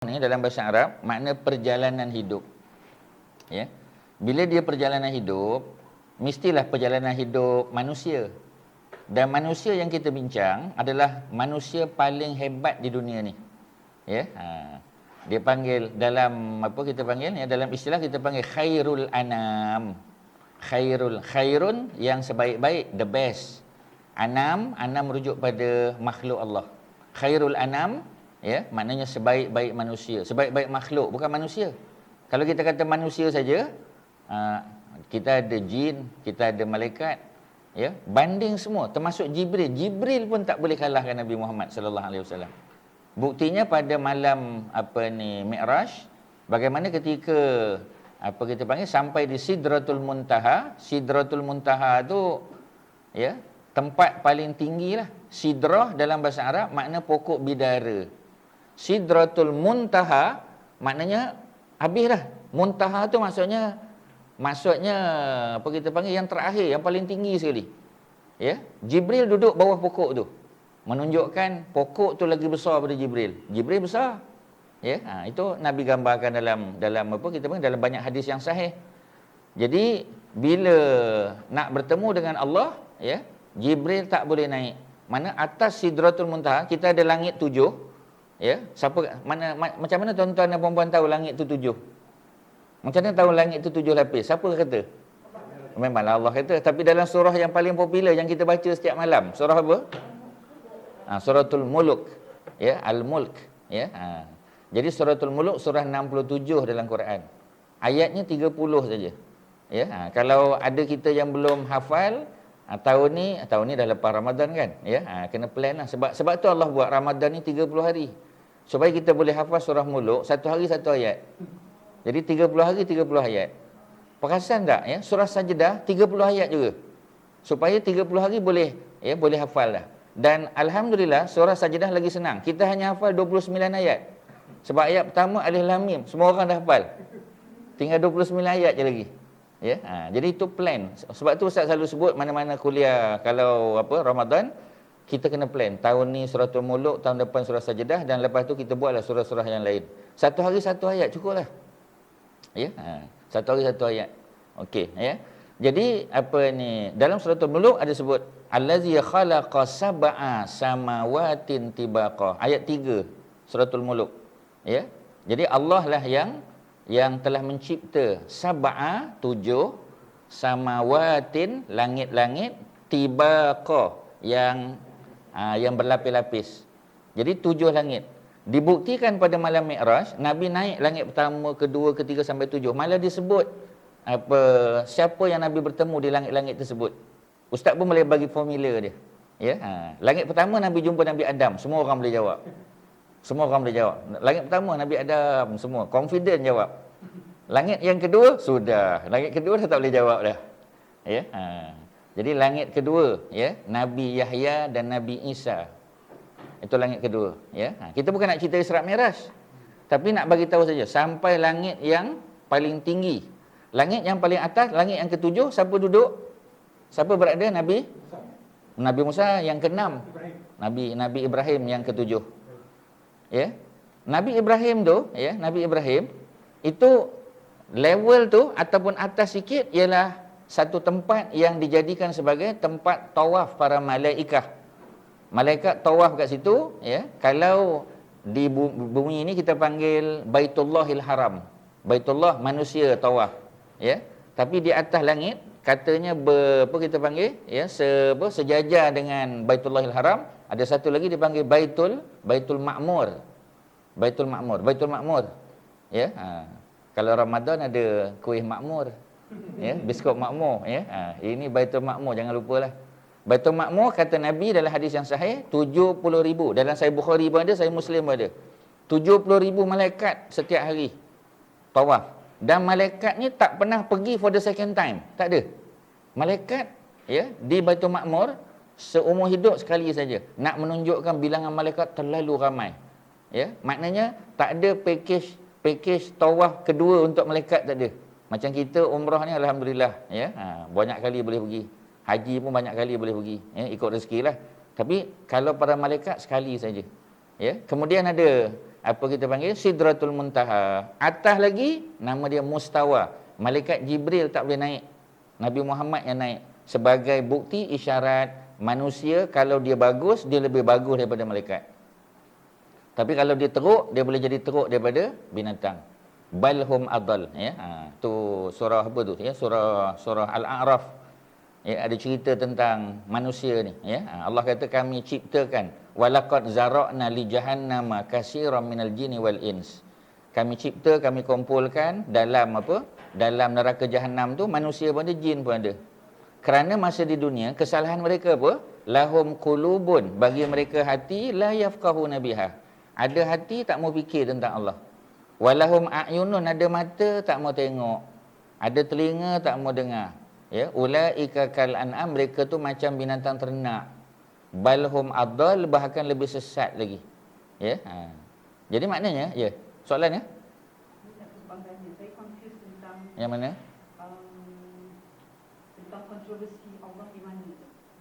Ni dalam bahasa Arab makna perjalanan hidup. Ya. Bila dia perjalanan hidup, mestilah perjalanan hidup manusia. Dan manusia yang kita bincang adalah manusia paling hebat di dunia ni. Ya. Dia panggil dalam apa kita panggil ya, dalam istilah kita panggil khairul anam. Khairun yang sebaik-baik, the best. Anam merujuk pada makhluk Allah. Khairul anam, ya, maknanya sebaik-baik manusia, sebaik-baik makhluk, bukan manusia. Kalau kita kata manusia saja, kita ada jin, kita ada malaikat, ya, banding semua, termasuk Jibril. Jibril pun tak boleh kalahkan Nabi Muhammad sallallahu alaihi wasallam. Buktinya pada malam Mi'raj, bagaimana ketika kita panggil sampai di Sidratul Muntaha. Sidratul Muntaha tu, ya, tempat paling tinggi lah. Sidrah dalam bahasa Arab makna pokok bidara. Sidratul Muntaha maknanya habislah. Muntaha tu maksudnya apa kita panggil yang terakhir, yang paling tinggi sekali. Ya, Jibril duduk bawah pokok tu. Menunjukkan pokok tu lagi besar daripada Jibril. Jibril besar. Ya, itu Nabi gambarkan dalam apa kita panggil, dalam banyak hadis yang sahih. Jadi bila nak bertemu dengan Allah, ya, Jibril tak boleh naik. Mana atas Sidratul Muntaha kita ada langit 7. Ya, macam mana tuan-tuan dan puan-puan tahu langit tu 7? Macam mana tahu langit tu 7 lapis? Siapa kata? Memanglah Allah kata. Tapi dalam surah yang paling popular yang kita baca setiap malam, surah apa? Suratul Mulk. Ya, Al-Mulk. Ya. Jadi suratul Mulk surah 67 dalam Quran. Ayatnya 30 saja. Ya, kalau ada kita yang belum hafal, tahun ni dah lepas Ramadan kan, ya, kena plan lah. Sebab tu Allah buat Ramadan ni 30 hari. Supaya kita boleh hafal surah Mulk, satu hari satu ayat. Jadi 30 hari 30 ayat. Perasan tak, ya? Surah Sajdah 30 ayat juga. Supaya 30 hari boleh hafal dah. Dan alhamdulillah surah Sajdah lagi senang. Kita hanya hafal 29 ayat. Sebab ayat pertama Alif Lam Mim, semua orang dah hafal. Tinggal 29 ayat je lagi. Ya, jadi itu plan. Sebab tu Ustaz selalu sebut mana-mana kuliah kalau Ramadan, kita kena plan. Tahun ni suratul Mulk, tahun depan surah Sajdah, dan lepas tu kita buatlah surah-surah yang lain. Satu hari satu ayat cukuplah. Ya, satu hari satu ayat. Okey, ya. Jadi dalam suratul Mulk ada sebut allazi khalaqa sab'a samawatin tibaqa. Ayat 3 suratul Mulk. Ya. Jadi Allah lah yang telah mencipta sab'a 7 samawatin, langit-langit, tibaqa yang berlapis-lapis. Jadi 7 langit. Dibuktikan pada malam Mi'raj, Nabi naik langit pertama, kedua, ketiga sampai 7. Malah disebut siapa yang Nabi bertemu di langit-langit tersebut. Ustaz pun boleh bagi formula dia. Ya, langit pertama Nabi jumpa Nabi Adam, semua orang boleh jawab. Semua orang boleh jawab. Langit pertama Nabi Adam, semua confident jawab. Langit yang kedua sudah. Langit kedua dah tak boleh jawab dah. Ya. Jadi langit kedua, ya, Nabi Yahya dan Nabi Isa. Itu langit kedua, ya. Kita bukan nak cerita Isra Mi'raj. Tapi nak bagi tahu saja sampai langit yang paling tinggi. Langit yang paling atas, langit yang ketujuh, siapa duduk? Siapa berada? Nabi Musa. Yang keenam, Nabi Ibrahim yang ketujuh. Ya. Nabi Ibrahim tu, ya, Nabi Ibrahim itu level tu ataupun atas sikit ialah satu tempat yang dijadikan sebagai tempat tawaf para malaikat. Malaikat tawaf kat situ, ya. Kalau di bumi ini kita panggil Baitullahil Haram. Baitullah manusia tawaf, ya. Tapi di atas langit katanya kita panggil, ya, sejajar dengan Baitullahil Haram. Ada satu lagi dipanggil Baitul Ma'mur. Baitul Ma'mur. Ya. Kalau Ramadan ada kuih makmur. Ya, biskut makmur, ya. Ini Baitul Ma'mur, jangan lupalah. Baitul Ma'mur kata Nabi dalam hadis yang sahih 70,000. Dalam Sahih Bukhari pun ada, Sahih Muslim pun ada. 70,000 malaikat setiap hari tawaf. Dan malaikat ni tak pernah pergi for the second time. Tak ada. Malaikat, ya, di Baitul Ma'mur seumur hidup sekali saja. Nak menunjukkan bilangan malaikat terlalu ramai. Ya, maknanya tak ada package tawaf kedua untuk malaikat, tak ada. Macam kita umrah ni alhamdulillah, ya, banyak kali boleh pergi. Haji pun banyak kali boleh pergi, ya, ikut rezekilah. Tapi kalau para malaikat sekali saja. Ya, kemudian ada apa kita panggil Sidratul Muntaha. Atas lagi nama dia Mustawa. Malaikat Jibril tak boleh naik. Nabi Muhammad yang naik. Sebagai bukti isyarat manusia kalau dia bagus, dia lebih bagus daripada malaikat. Tapi kalau dia teruk, dia boleh jadi teruk daripada binatang. Balhum adal, ya. Tu surah apa tu, ya? Surah Al-A'raf. Ya, ada cerita tentang manusia ni, ya. Allah kata kami ciptakan walaqad zara'na li jahannama katsiran minal jinni wal ins. Kami cipta, kami kumpulkan dalam apa? Dalam neraka jahanam tu manusia pun ada, jin pun ada. Kerana masa di dunia kesalahan mereka apa? Lahum qulubun, bagi mereka hati la yafqahuna biha. Ada hati tak mau fikir tentang Allah. Walahum a'yunun, ada mata tak mau tengok. Ada telinga tak mau dengar. Ya, ulaika kal an'am, mereka tu macam binatang ternak. Balhum adall, bahkan lebih sesat lagi. Ya. Jadi maknanya, ya. Soalan ya? Saya confuse tentang Yang mana? tentang kontroversi Allah di mana.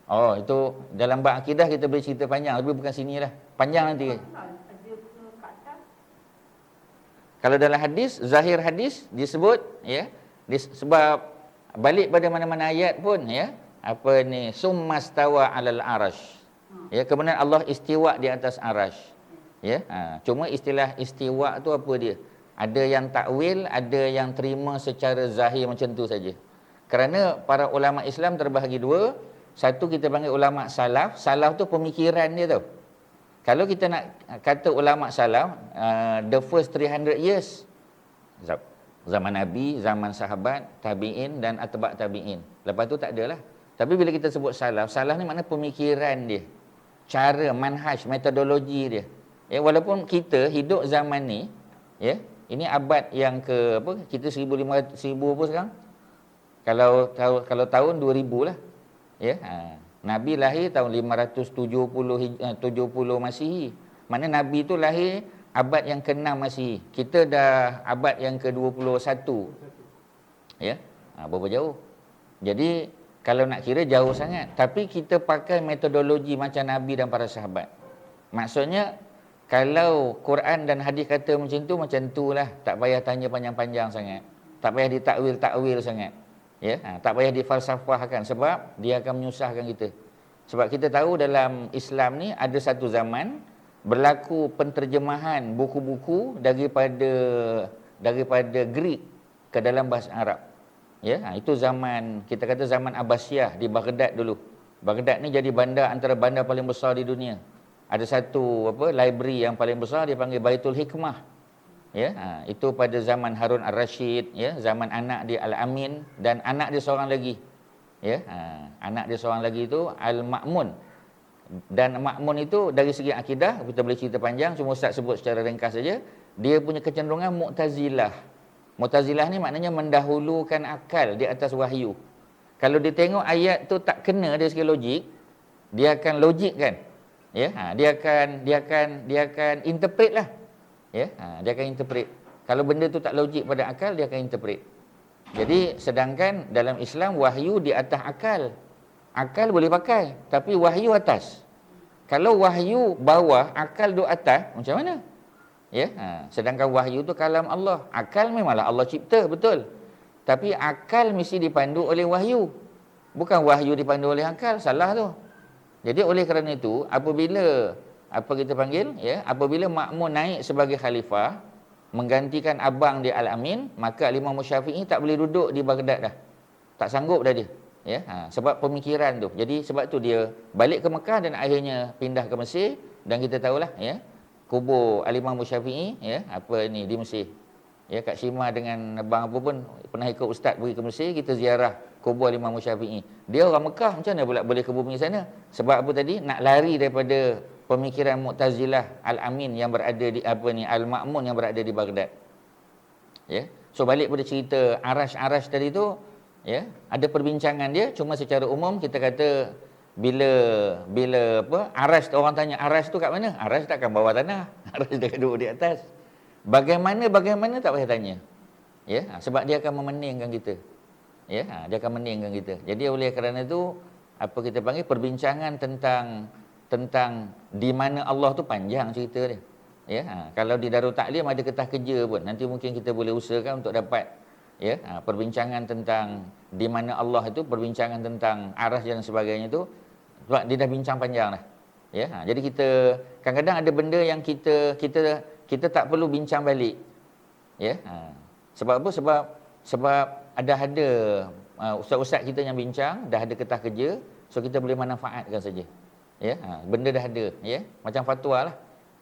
Oh, itu dalam bab akidah kita boleh cerita panjang, tapi bukan sinilah. Panjang nanti. Ada ke atas. Kalau dalam hadis, zahir hadis disebut, ya, sebab balik pada mana-mana ayat pun, ya, apa ni, summastawa alal arash. Ya, kemudian Allah istiwa di atas arash. Ya, cuma istilah istiwa tu apa dia? Ada yang takwil, ada yang terima secara zahir macam tu saja. Kerana para ulama Islam terbahagi dua. Satu kita panggil ulama salaf. Salaf tu pemikiran dia tau. Kalau kita nak kata ulama salaf, the first 300 years, zaman Nabi, zaman sahabat, tabi'in dan atba' tabi'in. Lepas tu tak adalah. Tapi bila kita sebut salaf, salaf ni makna pemikiran dia, cara, manhaj, metodologi dia. Ya, walaupun kita hidup zaman ni, ya, ini abad yang ke apa? Kita 1500, 1000 apa sekarang? Kalau tahun 2000 lah. Ya, Nabi lahir tahun 570 Masihi. Mana Nabi tu lahir abad yang ke-6 Masihi. Kita dah abad yang ke-21. Ya. Berapa jauh? Jadi kalau nak kira jauh sangat, tapi kita pakai metodologi macam Nabi dan para sahabat. Maksudnya kalau Quran dan hadis kata macam tu lah, tak payah tanya panjang-panjang sangat. Tak payah ditakwil-takwil sangat. Ya, tak payah difalsafahkan sebab dia akan menyusahkan kita. Sebab kita tahu dalam Islam ni ada satu zaman berlaku penterjemahan buku-buku daripada Greek ke dalam bahasa Arab. Ya, itu zaman, kita kata zaman Abbasiyah di Baghdad dulu. Baghdad ni jadi bandar, antara bandar paling besar di dunia. Ada satu library yang paling besar, dia panggil Baitul Hikmah. Ya, itu pada zaman Harun Ar-Rasyid, ya, zaman anak dia Al-Amin dan anak dia seorang lagi. Ya, anak dia seorang lagi itu Al-Ma'mun. Dan Ma'mun itu dari segi akidah kita boleh cerita panjang, cuma Ustaz sebut secara ringkas saja. Dia punya kecenderungan Mu'tazilah. Mu'tazilah ni maknanya mendahulukan akal di atas wahyu. Kalau dia tengok ayat tu tak kena dari segi logik, dia akan logikkan. Ya, dia akan interpret lah. Ya, dia akan interpret. Kalau benda tu tak logik pada akal, dia akan interpret. Jadi sedangkan dalam Islam wahyu di atas akal. Akal boleh pakai, tapi wahyu atas. Kalau wahyu bawah, akal duduk atas, macam mana? Ya, sedangkan wahyu tu kalam Allah. Akal memanglah Allah cipta, betul. Tapi akal mesti dipandu oleh wahyu. Bukan wahyu dipandu oleh akal, salah tu. Jadi oleh kerana itu, apabila apabila Ma'mun naik sebagai khalifah menggantikan abang dia Al-Amin, maka Imam Syafi'i tak boleh duduk di Baghdad dah. Tak sanggup dah dia. Ya, sebab pemikiran tu. Jadi sebab tu dia balik ke Mekah dan akhirnya pindah ke Mesir, dan kita tahulah, ya, kubur Al-Imam Syafi'i, ya, di Mesir. Ya, Kak Syima dengan abang apa pun pernah ikut ustaz pergi ke Mesir, kita ziarah kubur Imam Syafi'i. Dia orang Mekah, macam mana pula boleh ke bumi sana? Sebab apa tadi? Nak lari daripada pemikiran Mu'tazilah Al-Amin yang berada di Al-Ma'mun yang berada di Baghdad. Ya. So balik pada cerita Arash tadi tu, ya, ada perbincangan dia, cuma secara umum kita kata bila Arash, orang tanya Arash tu kat mana? Arash takkan bawah tanah. Arash dia duduk di atas. Bagaimana tak payah tanya. Ya, sebab dia akan memeningkan kita. Ya, dia akan meningkan kita. Jadi oleh kerana itu kita panggil perbincangan tentang di mana Allah tu panjang cerita dia. Ya, kalau di Darul Taklim ada ketah kerja pun, nanti mungkin kita boleh usahakan untuk dapat perbincangan tentang di mana Allah itu, perbincangan tentang arah dan sebagainya itu, sebab dia dah bincang panjang dah. Ya, jadi kita kadang-kadang ada benda yang kita tak perlu bincang balik. Ya, sebab apa? Sebab ada ustaz-ustaz kita yang bincang, dah ada ketah kerja, so kita boleh manfaatkan saja. Ya, benda dah ada, ya. Macam fatwa lah.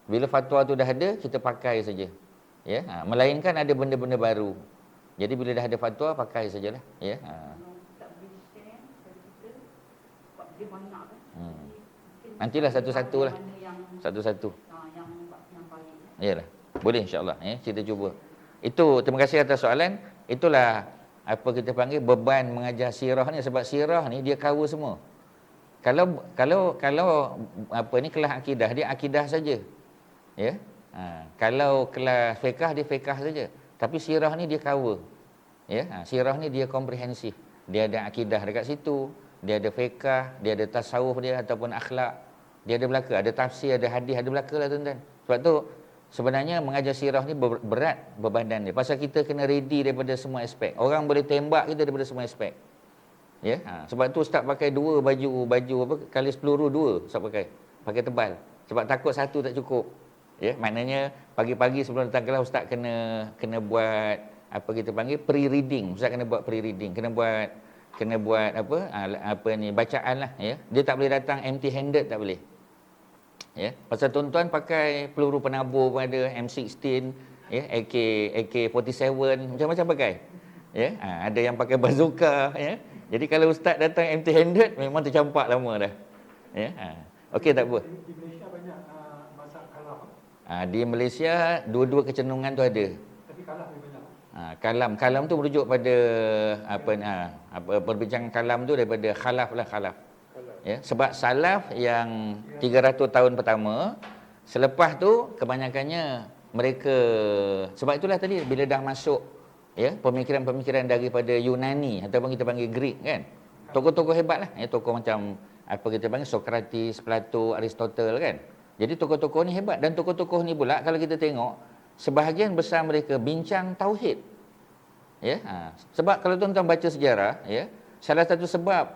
Bila fatwa tu dah ada, kita pakai saja. Ya, melainkan ada benda-benda baru. Jadi bila dah ada fatwa, pakai sajalah, ya. Kalau tak boleh share pada kita, sebab dia banyak kan. Mungkin Nantilah satu-satu lah. mana yang Satu-satu. yang baik. Yalah. Boleh insya-Allah, ya. Kita cuba. Itu, terima kasih atas soalan. Itulah apa kita panggil beban mengajar sirah ni, sebab sirah ni dia cover semua. Kalau apa ni kelas akidah, dia akidah saja. Ya. Kalau kelas fiqh, dia fiqh saja. Tapi sirah ni dia cover. Ya, sirah ni dia komprehensif. Dia ada akidah dekat situ, dia ada fiqh, dia ada tasawuf dia ataupun akhlak. Dia ada belaka, ada tafsir, ada hadis, ada belaka lah tuan-tuan. Sebab tu sebenarnya mengajar sirah ni berat bebanan dia. Pasal kita kena ready daripada semua aspek. Orang boleh tembak kita daripada semua aspek. Ya, sebab tu ustaz pakai dua baju apa kalis peluru dua ustaz pakai tebal. Sebab takut satu tak cukup. Ya, maknanya pagi-pagi sebelum datang kelas ustaz kena buat apa kita panggil pre-reading. Ustaz kena buat pre-reading, kena buat apa ni bacaan lah, ya. Dia tak boleh datang empty handed, tak boleh. Ya, pasal tuan-tuan pakai peluru penabur pun ada, M16, ya, AK47, macam-macam pakai. Ya, ada yang pakai bazooka, ya. Jadi kalau ustaz datang empty handed memang tercampak lama dah. Ya. Okey, tak apa. Di Malaysia banyak masak kalam. Di Malaysia dua-dua kecenderungan tu ada. Tapi kalam lebih banyak. Kalam tu merujuk pada perbincangan kalam tu daripada khalaf lah, khalaf. Ya, sebab salaf yang 300 tahun pertama, selepas tu kebanyakannya mereka, sebab itulah tadi bila dah masuk, ya, pemikiran-pemikiran daripada Yunani ataupun kita panggil Greek kan. Tokoh-tokoh hebat lah, ya, tokoh macam apa kita panggil Sokrates, Plato, Aristotle kan. Jadi tokoh-tokoh ni hebat, dan tokoh-tokoh ni pula kalau kita tengok sebahagian besar mereka bincang tauhid. Ya, sebab kalau tuan-tuan baca sejarah, ya, salah satu sebab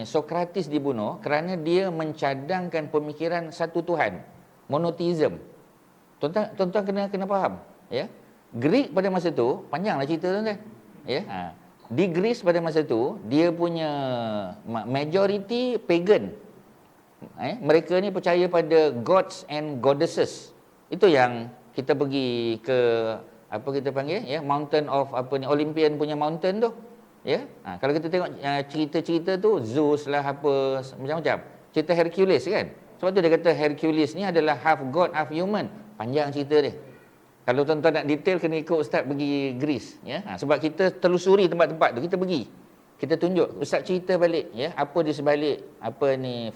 Sokrates dibunuh kerana dia mencadangkan pemikiran satu Tuhan, monoteism. Tuan-tuan kena faham, ya. Greek pada masa tu, panjanglah cerita tuan-tuan. Ya, di Greece pada masa tu dia punya majority pagan. Mereka ni percaya pada gods and goddesses. Itu yang kita pergi ke apa kita panggil, ya, mountain of Olympian punya mountain tu. Ya, kalau kita tengok cerita-cerita tu, Zeus lah apa macam-macam. Cerita Hercules kan. Sebab tu dia kata Hercules ni adalah half god, half human. Panjang cerita dia. Kalau tuan-tuan nak detail kena ikut ustaz pergi Greece, ya. Sebab kita telusuri tempat-tempat tu, kita pergi. Kita tunjuk, ustaz cerita balik, ya, apa di sebalik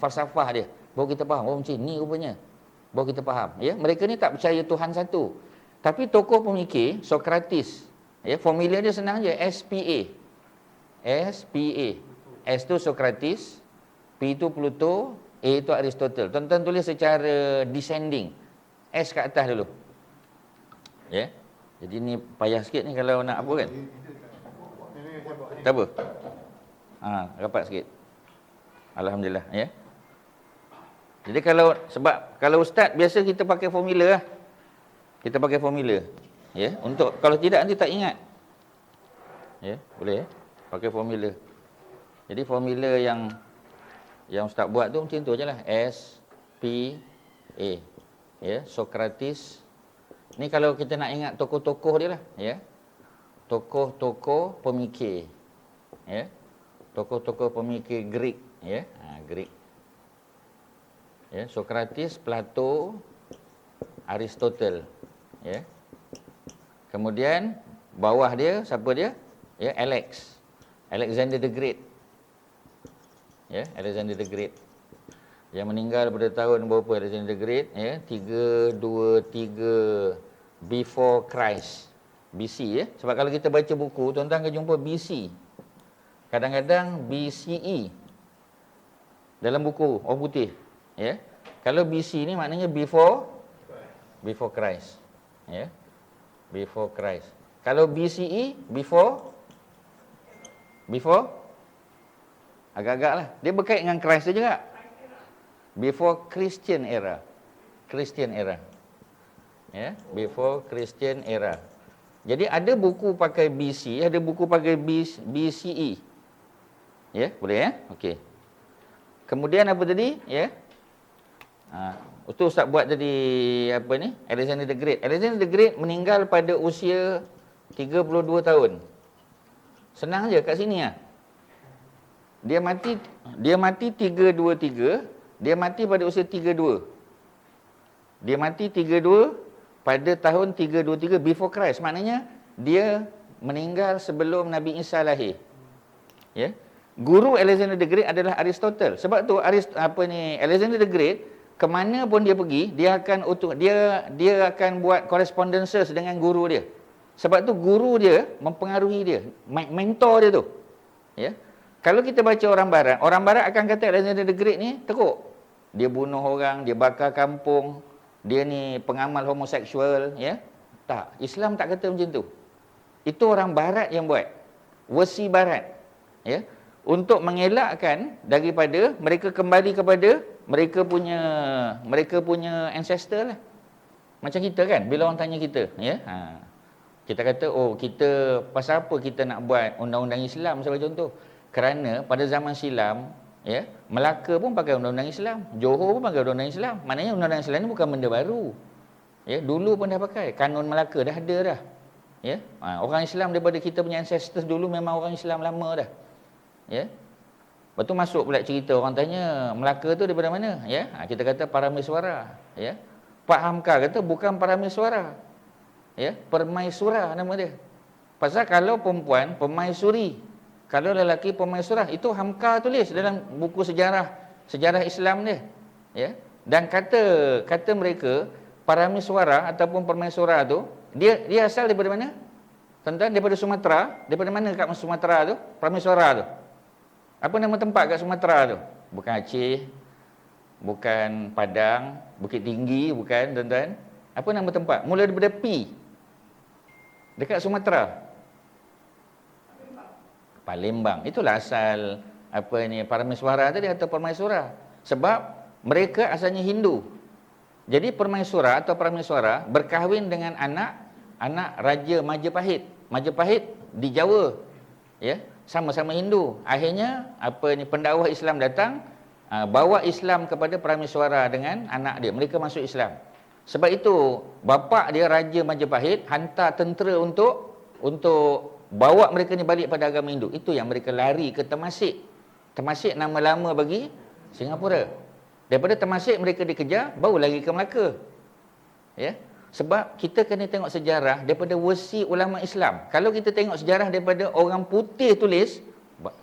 falsafah dia. Baru kita faham, oh macam ni rupanya. Baru kita faham, ya. Mereka ni tak percaya Tuhan satu. Tapi tokoh pemikir Sokrates, ya, formula dia senang je, SPA. S tu Sokrates, P tu Pluto, A tu Aristotle. Tuan-tuan tulis secara descending. S kat atas dulu. Ya. Jadi ni payah sikit ni kalau nak apa kan. Tak apa. Rapat sikit. Alhamdulillah, ya. Jadi kalau ustaz biasa kita pakai formula lah. Kita pakai formula. Ya, untuk kalau tidak nanti tak ingat. Ya, boleh ya. Pakai formula. Jadi formula yang ustaz buat tu macam tu ajalah. S P A. Ya, Sokrates. Ni kalau kita nak ingat tokoh-tokoh dia lah, ya. Tokoh-tokoh pemikir. Ya. Tokoh-tokoh pemikir Greek, ya. Greek. Ya, Sokrates, Plato, Aristotle, ya. Kemudian bawah dia siapa dia? Ya, Alexander the Great. Ya, Alexander the Great. Yang meninggal pada tahun berapa Alexander the Great, ya? 323 before Christ. BC, ya. Sebab kalau kita baca buku, tuan-tuan akan jumpa BC. Kadang-kadang BCE dalam buku orang putih, ya. Kalau BC ni maknanya before Before Christ. Ya. Before Christ. Kalau BCE, before agak-agak lah. Dia berkait dengan Christ tu juga. Before Christian era. Christian era. Ya, before Christian era. Jadi ada buku pakai BC, ada buku pakai BCE. Ya, boleh ya? Okey. Kemudian apa tadi? Ya. Itu Ustaz buat tadi apa ni? Alexander the Great. Alexander the Great meninggal pada usia 32 tahun. Senang je kat sini lah. Dia mati 323, dia mati pada usia 32. Dia mati 32 pada tahun 323 before Christ. Maknanya dia meninggal sebelum Nabi Isa lahir. Ya. Guru Alexander the Great adalah Aristotle. Sebab tu Alexander the Great ke mana pun dia pergi, dia akan buat correspondences dengan guru dia. Sebab tu guru dia mempengaruhi dia, mentor dia tu. Ya. Kalau kita baca orang barat akan kata Alexander the Great ni teruk. Dia bunuh orang, dia bakar kampung, dia ni pengamal homoseksual, ya. Tak, Islam tak kata macam tu. Itu orang barat yang buat. Versi barat. Ya. Untuk mengelakkan daripada mereka kembali kepada mereka punya ancestor lah. Macam kita kan, bila orang tanya kita, ya. Kita kata, kita pasal apa kita nak buat undang-undang Islam sebagai contoh? Kerana pada zaman silam, ya, Melaka pun pakai undang-undang Islam, Johor pun pakai undang-undang Islam. Maknanya undang-undang Islam ni bukan benda baru. Ya, dulu pun dah pakai. Kanun Melaka dah ada dah. Ya, orang Islam daripada kita punya ancestors dulu memang orang Islam lama dah. Ya. Lepas tu masuk pula cerita orang tanya Melaka tu daripada mana? Ya, kita kata Parameswara. Ya. Pak Hamka kata bukan Parameswara. Ya, Permaisura nama dia. Pasal kalau perempuan Permaisuri, kalau lelaki Permaisura, itu Hamka tulis dalam buku sejarah Islam dia. Ya. Dan kata mereka Parameswara ataupun Permaisura tu, dia asal daripada mana? Tuan-tuan, daripada Sumatera. Daripada mana kat Sumatera tu? Parameswara tu. Apa nama tempat kat Sumatera tu? Bukan Aceh, bukan Padang, Bukit Tinggi, bukan, tuan-tuan. Apa nama tempat? Mula daripada P. Dekat Sumatera. Palembang. Itulah asal Parameswara tadi atau Permaisura. Sebab mereka asalnya Hindu. Jadi Permaisura atau Parameswara berkahwin dengan anak Raja Majapahit. Majapahit di Jawa. Ya, sama-sama Hindu. Akhirnya pendakwah Islam datang, bawa Islam kepada Parameswara dengan anak dia. Mereka masuk Islam. Sebab itu bapa dia Raja Majapahit hantar tentera untuk bawa mereka ni balik pada agama Hindu. Itu yang mereka lari ke Temasek. Temasek nama lama bagi Singapura. Daripada Temasek mereka dikejar, baru lagi ke Melaka. Ya. Sebab kita kena tengok sejarah daripada versi ulama Islam. Kalau kita tengok sejarah daripada orang putih tulis,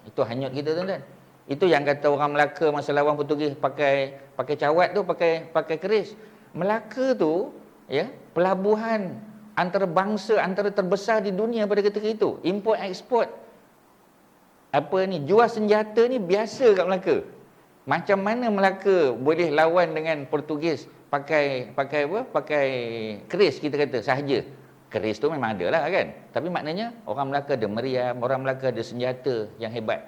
itu hanyut kita, tuan-tuan. Itu yang kata orang Melaka masa lawan Portugis pakai cawat tu, pakai keris. Melaka tu, ya, pelabuhan antarabangsa, antara terbesar di dunia pada ketika itu. Import ekspor jual senjata ni biasa kat Melaka. Macam mana Melaka boleh lawan dengan Portugis pakai keris, kita kata sahaja. Keris tu memang ada lah kan. Tapi maknanya orang Melaka ada meriam, orang Melaka ada senjata yang hebat.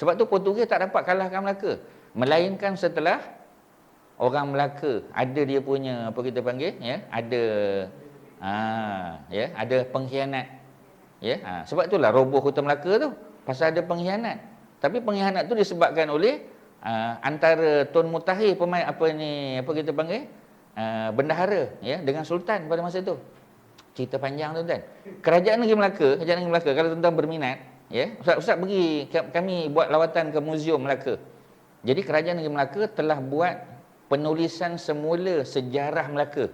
Sebab tu Portugis tak dapat kalahkan Melaka. Melainkan setelah orang Melaka ada dia punya ada pengkhianat. Ya, sebab itulah roboh Kota Melaka tu, pasal ada pengkhianat. Tapi pengkhianat tu disebabkan oleh antara Tun Mutahir bendahara, ya, dengan sultan pada masa itu. Cerita panjang, tuan-tuan. Kerajaan Negeri Melaka kalau tuan-tuan berminat, ya, Ustaz pergi, kami buat lawatan ke Muzium Melaka. Jadi Kerajaan Negeri Melaka telah buat penulisan semula sejarah Melaka.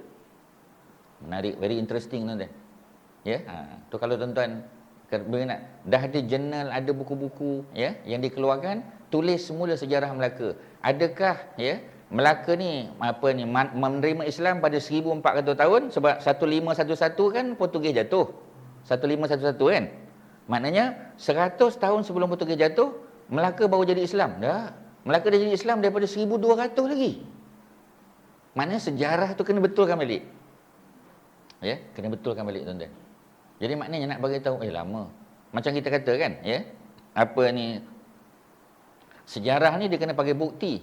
Menarik, very interesting, tuan-tuan. Ya, tu kalau tuan-tuan berminat, dah ada jurnal, ada buku-buku, ya, yang dikeluarkan tulis semula sejarah Melaka. Adakah, ya, Melaka ni menerima Islam pada 1400 tahun, sebab 1511 kan Portugis jatuh. 1511 kan. Maknanya 100 tahun sebelum Portugis jatuh, Melaka baru jadi Islam. Dah. Melaka dah jadi Islam daripada 1200 lagi. Maknanya sejarah tu kena betulkan balik. Ya, kena betulkan balik tuan-tuan. Jadi maknanya nak bagi tahu lama. Macam kita kata kan, ya. Apa ni, sejarah ni dia kena pakai bukti.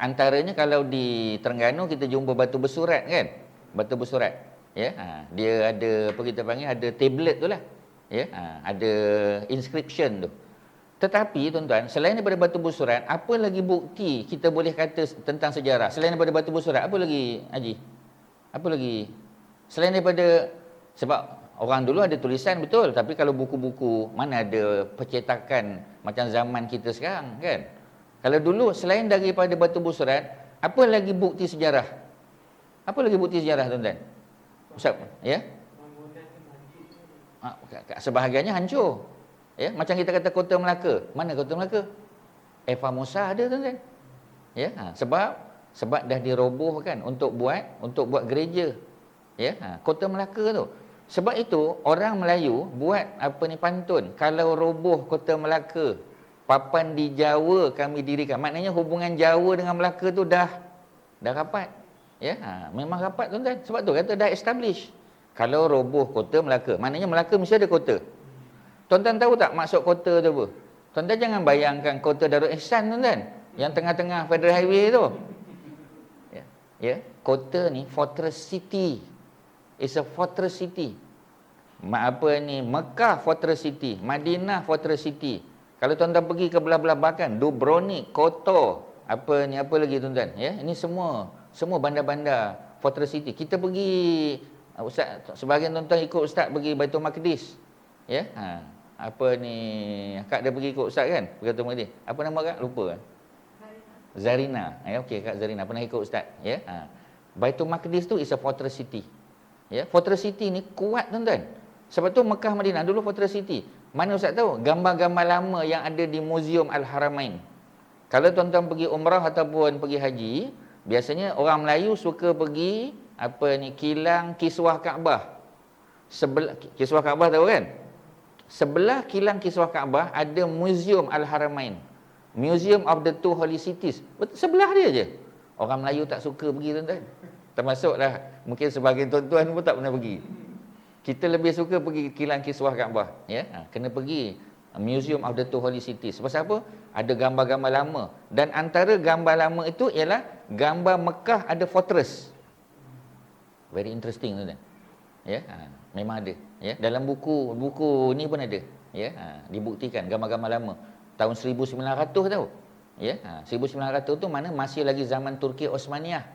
Antaranya kalau di Terengganu kita jumpa batu bersurat kan? Batu bersurat. Ya, dia ada apa kita panggil, ada tablet tu lah. Ya, ada inscription tu. Tetapi tuan-tuan, selain daripada batu bersurat, apa lagi bukti kita boleh kata tentang sejarah? Selain daripada batu bersurat, apa lagi, Haji? Apa lagi? Selain daripada, sebab orang dulu ada tulisan betul, tapi kalau buku-buku, mana ada percetakan macam zaman kita sekarang kan? Kalau dulu selain daripada batu bersurat, apa lagi bukti sejarah? Apa lagi bukti sejarah tuan-tuan? Ustaz, ya? Sebahagiannya hancur. Ya, macam kita kata Kota Melaka. Mana Kota Melaka? Eva Musa ada tuan-tuan. Ya, sebab dah dirobohkan untuk buat gereja. Ya, Kota Melaka tu. Sebab itu orang Melayu buat apa ni, pantun. Kalau roboh Kota Melaka, papan di Jawa kami dirikan. Maknanya hubungan Jawa dengan Melaka tu dah rapat. Ya, memang rapat tuan-tuan. Sebab tu kata dah establish. Kalau roboh Kota Melaka, maknanya Melaka mesti ada kota. Tuan-tuan tahu tak maksud kota tu apa? Tuan-tuan jangan bayangkan Kota Darul Ihsan tuan-tuan, yang tengah-tengah Federal Highway tu. Ya, kota ni fortress city. It's a fortress city. Apa ni, Mekah fortress city, Madinah fortress city. Kalau tuan-tuan pergi ke belah-belah Balkan, Dubrovnik, Kotor, apa lagi tuan-tuan? Ya, ini semua bandar-bandar fortress city. Kita pergi, Ustaz, sebahagian tuan-tuan ikut Ustaz pergi Baitul Maqdis. Ya, apa ni, Kak dah pergi ikut Ustaz kan? Baitul Maqdis. Apa nama Kak? Lupa kan? Zarina. Ya, okey, Kak Zarina pernah ikut Ustaz. Ya, Baitul Maqdis tu is a fortress city. Ya, fortress city ni kuat tuan-tuan. Sebab tu Mekah Madinah dulu fortress city. Mana Ustaz tahu? Gambar-gambar lama yang ada di Museum Al-Haramain. Kalau tuan-tuan pergi umrah ataupun pergi haji, biasanya orang Melayu suka pergi apa ni, kilang Kiswah Kaabah. Sebelah Kiswah Kaabah tahu kan? Sebelah kilang Kiswah Kaabah ada Museum Al-Haramain. Museum of the Two Holy Cities. Sebelah dia je. Orang Melayu tak suka pergi tuan-tuan. Termasuklah mungkin sebahagian tuan-tuan pun tak pernah pergi. Kita lebih suka pergi kilang Kiswah Kaabah, ya. Kena pergi Museum of the Two Holy Cities. Sebab apa? Ada gambar-gambar lama, dan antara gambar lama itu ialah gambar Mekah ada fortress. Very interesting tuan-tuan. Ya, memang ada, ya. Dalam buku ni pun ada, ya. Dibuktikan gambar-gambar lama tahun 1900 tahu. Ya, 1900 tu mana masih lagi zaman Turki Osmaniyah.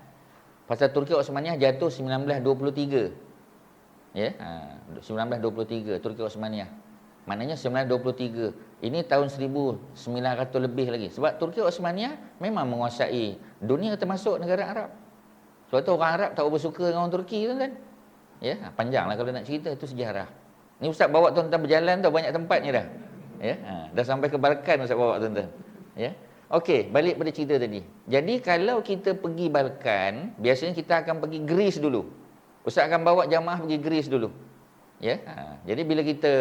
Pasal Turki Osmaniyah jatuh 1923. Ya, 1923 Turki Osmaniyah. Maknanya 1923. Ini tahun 1900 lebih lagi. Sebab Turki Osmaniyah memang menguasai dunia termasuk negara Arab. Sebab tu orang Arab tak bersuka dengan orang Turki tuan-tuan. Ya, panjanglah kalau nak cerita, itu sejarah. Ni Ustaz bawa tuan-tuan berjalan tu banyak tempatnya dah. Ya, dah sampai ke Balkan Ustaz bawa tuan-tuan. Ya. Okey, balik pada cerita tadi. Jadi kalau kita pergi Balkan, biasanya kita akan pergi Greece dulu. Ustaz akan bawa jamaah pergi Greece dulu. Ya. Jadi bila kita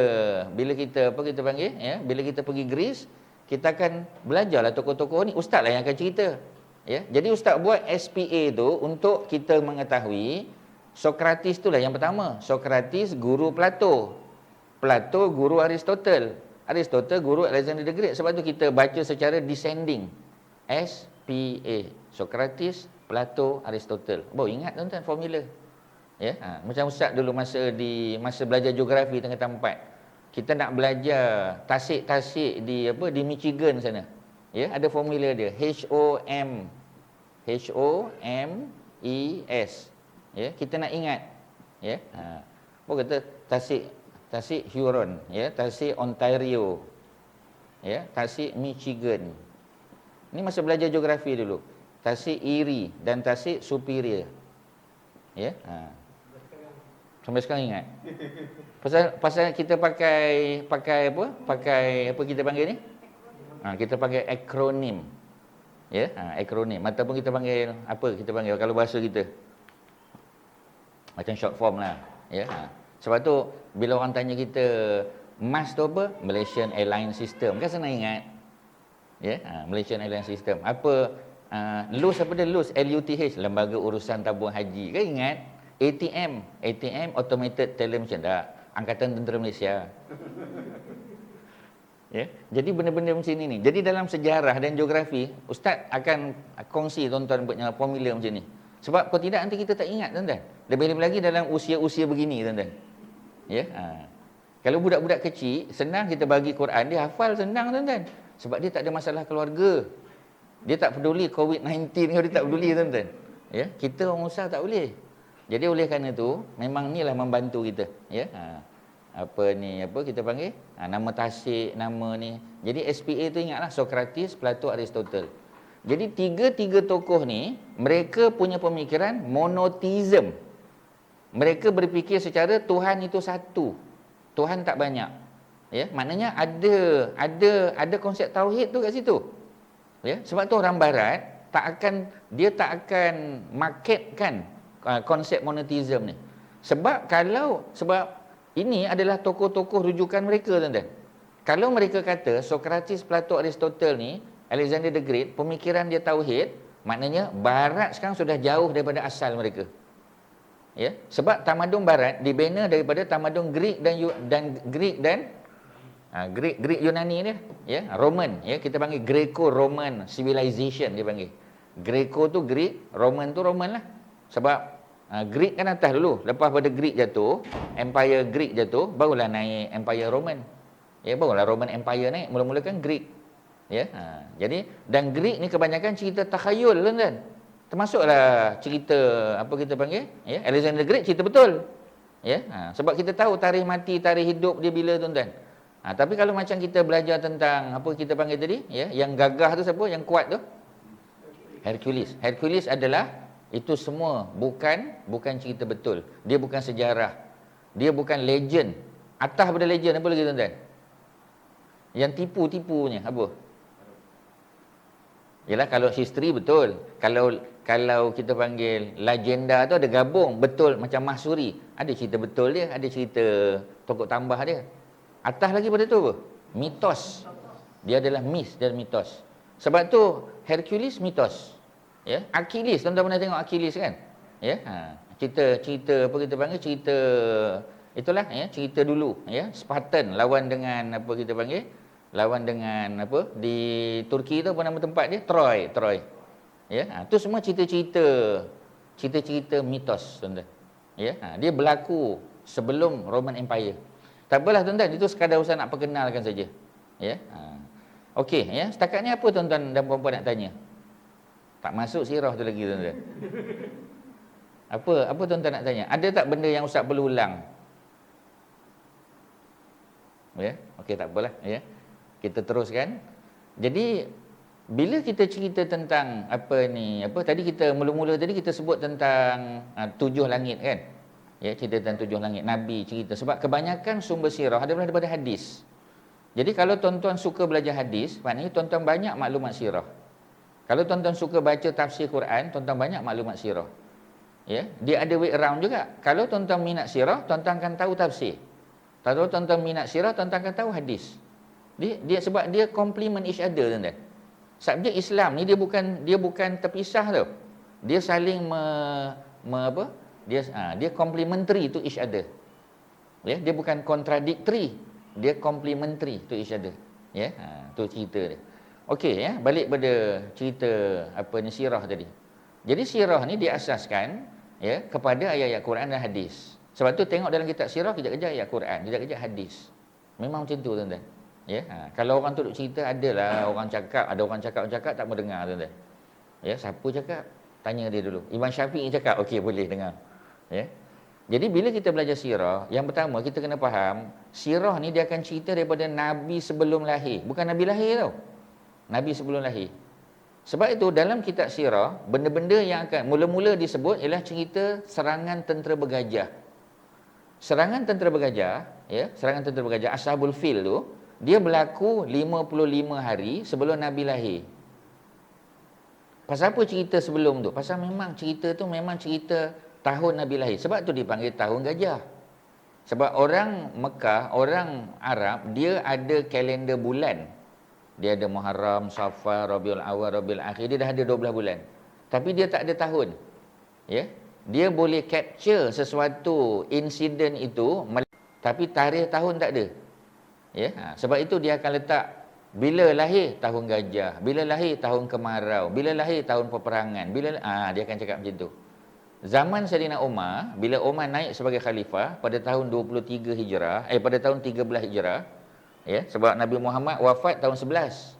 apa kita panggil, ya, bila kita pergi Greece, kita akan belajarlah tokoh-tokoh ni, ustaz lah yang akan cerita. Ya. Jadi ustaz buat SPA tu untuk kita mengetahui Sokrates itulah yang pertama. Sokrates guru Plato. Plato guru Aristotle. Aristotle guru Alexander the Great. Sebab tu kita baca secara descending. SPA. Sokrates, Plato, Aristotle. Ingat tuan-tuan formula. Ya, macam ustaz dulu masa belajar geografi tengah tempat. Kita nak belajar tasik-tasik di Michigan sana. Ya, ada formula dia. HOMES. Ya, kita nak ingat. Ya. Apa kata tasik Huron, ya, tasik Ontario. Ya, tasik Michigan. Ini masa belajar geografi dulu. Tasik Erie dan tasik Superior. Ya. Sampai sekarang ingat. Pasal kita pakai apa? Pakai apa kita panggil ni? Kita panggil akronim. Ya, akronim ataupun kita panggil apa? Kita panggil kalau bahasa kita macam short form lah. Ya. Sebab tu bila orang tanya kita MAS tu apa? Malaysian Airline System. Kan senang ingat. Ya, Malaysian Airline System. Apa LUS apa dia? LUS, LUTH, Lembaga Urusan Tabung Haji. Kan ingat? ATM Automated Teller Machine, tak, Angkatan Tentera Malaysia. Ya, jadi benda-benda macam ni. Jadi dalam sejarah dan geografi, ustaz akan kongsi tuan-tuan punya formula macam ni. Sebab kalau tidak nanti kita tak ingat, tuan-tuan. Lebih-lebih lagi dalam usia-usia begini, tuan-tuan. Ya, kalau budak-budak kecil, senang kita bagi Quran, dia hafal senang, tuan-tuan. Sebab dia tak ada masalah keluarga. Dia tak peduli COVID-19, dia tak peduli, tuan-tuan. Ya, kita orang besar tak boleh. Jadi oleh kerana tu, memang inilah membantu kita, ya. Apa kita panggil? Nama tasik, nama ni. Jadi SPA tu ingatlah Sokrates, Plato, Aristotle. Jadi tiga tokoh ni, mereka punya pemikiran monotheism. Mereka berfikir secara Tuhan itu satu. Tuhan tak banyak. Ya, maknanya ada konsep tauhid tu kat situ. Ya, sebab tu orang barat dia tak akan marketkan konsep monotheism ni. Sebab ini adalah tokoh-tokoh rujukan mereka, tuan-tuan. Kalau mereka kata Sokrates, Plato, Aristotle ni, Alexander the Great, pemikiran dia tauhid, maknanya barat sekarang sudah jauh daripada asal mereka. Ya, sebab tamadun barat dibina daripada tamadun Greek Greek Yunani dia, ya, Roman, ya, kita panggil Greco-Roman civilization dia panggil. Greco tu Greek, Roman tu Roman lah. Sebab Greek kan atas dulu. Lepas pada Greek jatuh, Empire Greek jatuh, barulah naik Empire Roman. Ya, barulah Roman Empire naik. Mula-mula kan Greek. Ya, jadi dan Greek ni kebanyakan cerita takhayul, kan? Termasuklah cerita apa kita panggil, ya, Alexander the Great cerita betul. Ya, sebab kita tahu tarikh mati, tarikh hidup dia bila, tuan-tuan. Tapi kalau macam kita belajar tentang apa kita panggil tadi, ya, yang gagah tu siapa? Yang kuat tu? Hercules. Hercules adalah itu semua bukan cerita betul. Dia bukan sejarah. Dia bukan legend. Atas pada legend apa lagi, tuan-tuan? Yang tipu-tipunya apa? Yalah, kalau history betul. Kalau kita panggil legenda tu ada gabung betul, macam Mahsuri. Ada cerita betul dia, ada cerita tokoh tambah dia. Atas lagi pada tu apa? Mitos. Dia adalah myth dan mitos. Sebab tu Hercules mitos. Ya, Achilles, tuan-tuan pernah tengok Achilles kan? Ya, cerita apa kita panggil, cerita itulah, ya, cerita dulu, ya, Spartan lawan dengan apa kita panggil, lawan dengan apa di Turki tu, apa nama tempat dia? Troy. Ya, tu semua cerita mitos, tuan-tuan. Ya, dia berlaku sebelum Roman Empire. Tak apalah, tuan-tuan, itu sekadar usaha nak perkenalkan saja. Ya. Okey, ya, setakat ni apa tuan-tuan dan puan-puan nak tanya? Tak masuk sirah tu lagi, tuan-tuan. Apa tuan-tuan nak tanya? Ada tak benda yang ustaz perlu ulang? Ya, okey, tak apalah, ya. Kita teruskan. Jadi bila kita cerita tentang tadi kita mula-mula tadi kita sebut tentang 7 langit kan? Ya, cerita tentang 7 langit, Nabi cerita. Sebab kebanyakan sumber sirah adalah daripada hadis. Jadi kalau tuan-tuan suka belajar hadis, maknanya tuan-tuan banyak maklumat sirah. Kalau tuan-tuan suka baca tafsir Quran, tuan-tuan banyak maklumat sirah. Ya, dia ada way around juga. Kalau tuan-tuan minat sirah, tuan-tuan akan tahu tafsir. Kalau tuan-tuan minat sirah, tuan-tuan akan tahu hadis. Dia sebab dia complement each other, tuan-tuan. Subjek Islam ni dia bukan terpisah tau. Dia saling dia complementary to each other. Ya, dia bukan contradictory, dia complementary to each other. Ya, tu cerita dia. Okey, ya, balik pada cerita sirah tadi. Jadi sirah ni diasaskan, ya, kepada ayat-ayat Quran dan hadis. Sebab tu tengok dalam kitab sirah kejap-kejap ayat Quran, kejap-kejap hadis. Memang macam tu, tuan-tuan. Ya, kalau orang tu duk cerita, ada orang cakap tak mau dengar, tuan-tuan. Ya, siapa cakap? Tanya dia dulu. Imam Syafi'i cakap, okey, boleh dengar. Ya. Jadi bila kita belajar sirah, yang pertama kita kena faham, sirah ni dia akan cerita daripada Nabi sebelum lahir, bukan Nabi lahir tau. Nabi sebelum lahir. Sebab itu dalam kitab sirah, benda-benda yang akan mula-mula disebut ialah cerita serangan tentera bergajah. Serangan tentera bergajah, ya, serangan tentera bergajah Ashabul Fil tu, dia berlaku 55 hari sebelum Nabi lahir. Pasal apa cerita sebelum tu? Pasal memang cerita tu memang cerita tahun Nabi lahir. Sebab tu dipanggil tahun gajah. Sebab orang Mekah, orang Arab, dia ada kalender bulan. Dia ada Muharram, Safar, Rabiul Awal, Rabiul Akhir. Dia dah ada 12 bulan. Tapi dia tak ada tahun. Ya. dia boleh capture sesuatu insiden itu, tapi tarikh tahun tak ada. Ya, sebab itu dia akan letak bila lahir tahun gajah, bila lahir tahun kemarau, bila lahir tahun peperangan, dia akan cakap macam tu. Zaman Saidina Umar, bila Umar naik sebagai khalifah pada tahun 23 Hijrah, pada tahun 13 Hijrah, ya, sebab Nabi Muhammad wafat tahun 11.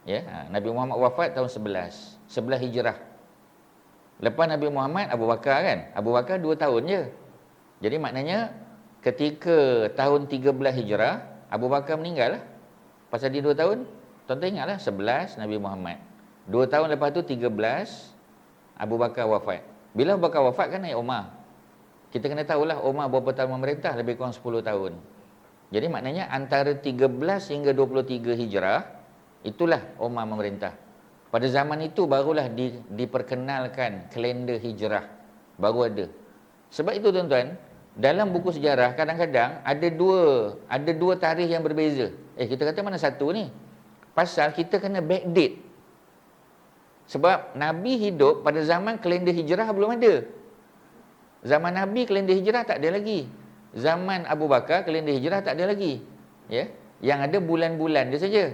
Ya, Nabi Muhammad wafat tahun 11 Hijrah. Lepas Nabi Muhammad, Abu Bakar kan? Abu Bakar 2 tahun je. Jadi maknanya ketika tahun 13 Hijrah, Abu Bakar meninggal lah. Pasal dia 2 tahun, tuan-tuan ingatlah 11 Nabi Muhammad. 2 tahun lepas tu 13 Abu Bakar wafat. Bila Abu Bakar wafat kan naik Umar. Kita kena tahulah Umar berapa tahun memerintah, lebih kurang 10 tahun. Jadi maknanya antara 13 hingga 23 Hijrah, itulah Umar memerintah. Pada zaman itu barulah diperkenalkan kalender Hijrah. Baru ada. Sebab itu tuan-tuan, dalam buku sejarah kadang-kadang ada dua tarikh yang berbeza. Kita kata mana satu ni? Pasal kita kena backdate. Sebab Nabi hidup pada zaman kalender Hijrah belum ada. Zaman Nabi kalender Hijrah tak ada lagi. Zaman Abu Bakar kalender Hijrah tak ada lagi. Ya, yang ada bulan-bulan dia saja.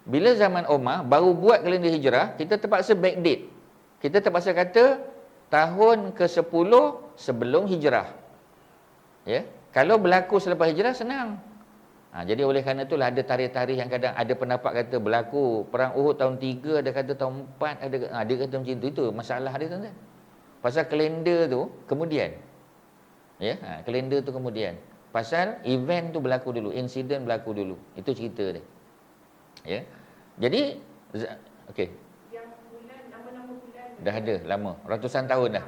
Bila zaman Umar baru buat kalender Hijrah, kita terpaksa backdate. Kita terpaksa kata tahun ke-10 sebelum Hijrah. Ya, kalau berlaku selepas Hijrah senang. Jadi oleh kerana itulah ada tarikh-tarikh yang kadang ada pendapat kata berlaku perang Uhud tahun 3, ada kata tahun 4, ada kata macam tu. Itu masalah dia tuan-tuan. Pasal kalender tu kemudian. Ya, kalender tu kemudian. Pasal event tu berlaku dulu, insiden berlaku dulu. Itu cerita dia. Ya. Jadi okey. Yang bulan, nama-nama bulan Dah ada lama, ratusan tahun dah.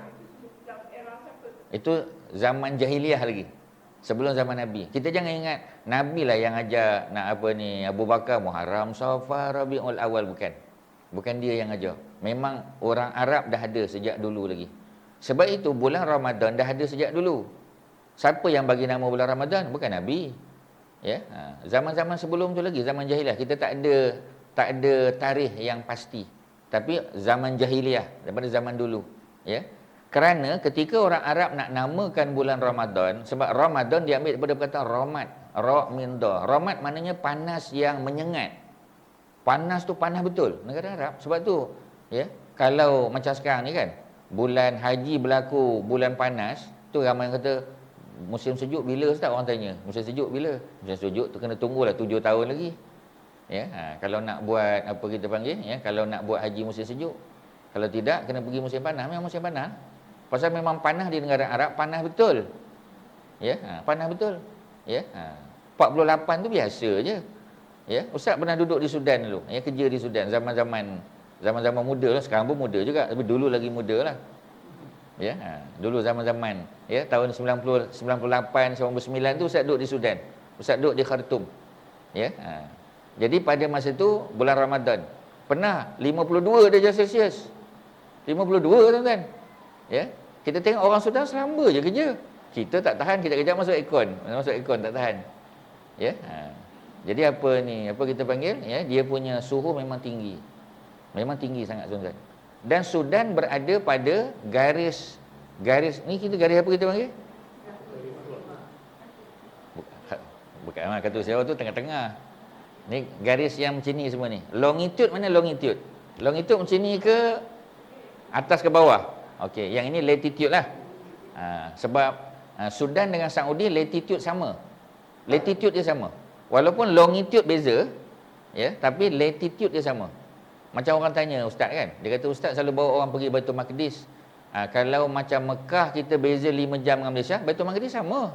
yang era siapa? Itu zaman jahiliah lagi. Sebelum zaman Nabi. Kita jangan ingat Nabi lah yang ajar nak apa ni, Abu Bakar Muharram, Safar, Rabiul Awal, bukan. Bukan dia yang ajar. Memang orang Arab dah ada sejak dulu lagi. Sebab itu bulan Ramadan dah ada sejak dulu. Siapa yang bagi nama bulan Ramadan? Bukan Nabi. Ya, zaman-zaman sebelum tu lagi, zaman jahiliah, kita tak ada tarikh yang pasti. Tapi zaman jahiliah, daripada zaman dulu, ya. Kerana ketika orang Arab nak namakan bulan Ramadan, sebab Ramadan diambil daripada perkataan ramat, ra min da. Ramat maknanya panas yang menyengat. Panas tu panas betul negara Arab. Sebab tu, ya, kalau macam sekarang ni kan, bulan haji berlaku bulan panas, tu ramai yang kata musim sejuk bila Ustaz, orang tanya. Musim sejuk bila? Musim sejuk tu kena tunggulah 7 tahun lagi. Ya, kalau nak buat apa kita panggil, ya, kalau nak buat haji musim sejuk. Kalau tidak kena pergi musim panas, memang musim panas. Pasal memang panas di negara Arab, panas betul. Ya, panas betul. Ya, 48 tu biasa je. Ya, Ustaz pernah duduk di Sudan dulu, ya, kerja di Sudan zaman-zaman muda lah, sekarang pun muda juga, tapi dulu lagi muda lah. Ya, dulu zaman-zaman, ya, tahun 90, 98, 99 tu Ustaz duduk di Sudan. Ustaz duduk di Khartoum. Ya, jadi pada masa tu bulan Ramadan pernah 52 darjah Celsius. 52 tuan-tuan. Ya, kita tengok orang Sudan selamba je kerja. Kita tak tahan, kita kejap masuk aircon tak tahan. Ya, jadi apa ni, apa kita panggil, ya, dia punya suhu memang tinggi. Memang tinggi sangat tuan-tuan. Dan Sudan berada pada garis ni, kita garis apa kita panggil? Bukan kata siapa tu tengah-tengah. Ni garis yang macam ni semua ni. Longitude mana longitude? Longitude macam ni ke atas ke bawah? Okey, yang ini latitude lah. Sebab Sudan dengan Saudi latitude sama. Latitude dia sama. Walaupun longitude beza, ya, tapi latitude dia sama. Macam orang tanya Ustaz kan, dia kata Ustaz selalu bawa orang pergi Baitul Maqdis. Kalau macam Mekah kita beza 5 jam dengan Malaysia, Baitul Maqdis sama.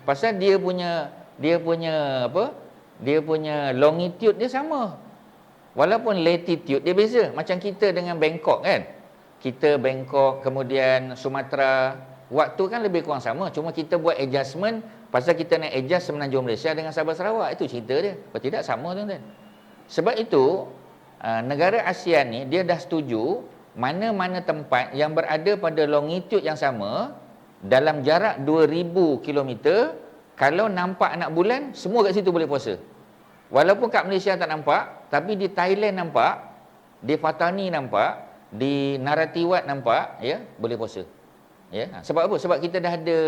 Pasal dia punya apa? Dia punya longitude dia sama. Walaupun latitude dia beza. Macam kita dengan Bangkok kan. Kita Bangkok, kemudian Sumatera, waktu kan lebih kurang sama. Cuma kita buat adjustment, pasal kita nak adjust Semenanjung Malaysia dengan Sabah Sarawak. Itu cerita dia. Kalau tidak sama tuan-tuan. Sebab itu negara ASEAN ni dia dah setuju mana-mana tempat yang berada pada longitude yang sama dalam jarak 2000 km, kalau nampak anak bulan, semua kat situ boleh puasa. Walaupun kat Malaysia tak nampak, tapi di Thailand nampak, di Fatani nampak, di Narathiwat nampak, ya, boleh puasa. Ya, sebab apa? Sebab kita dah ada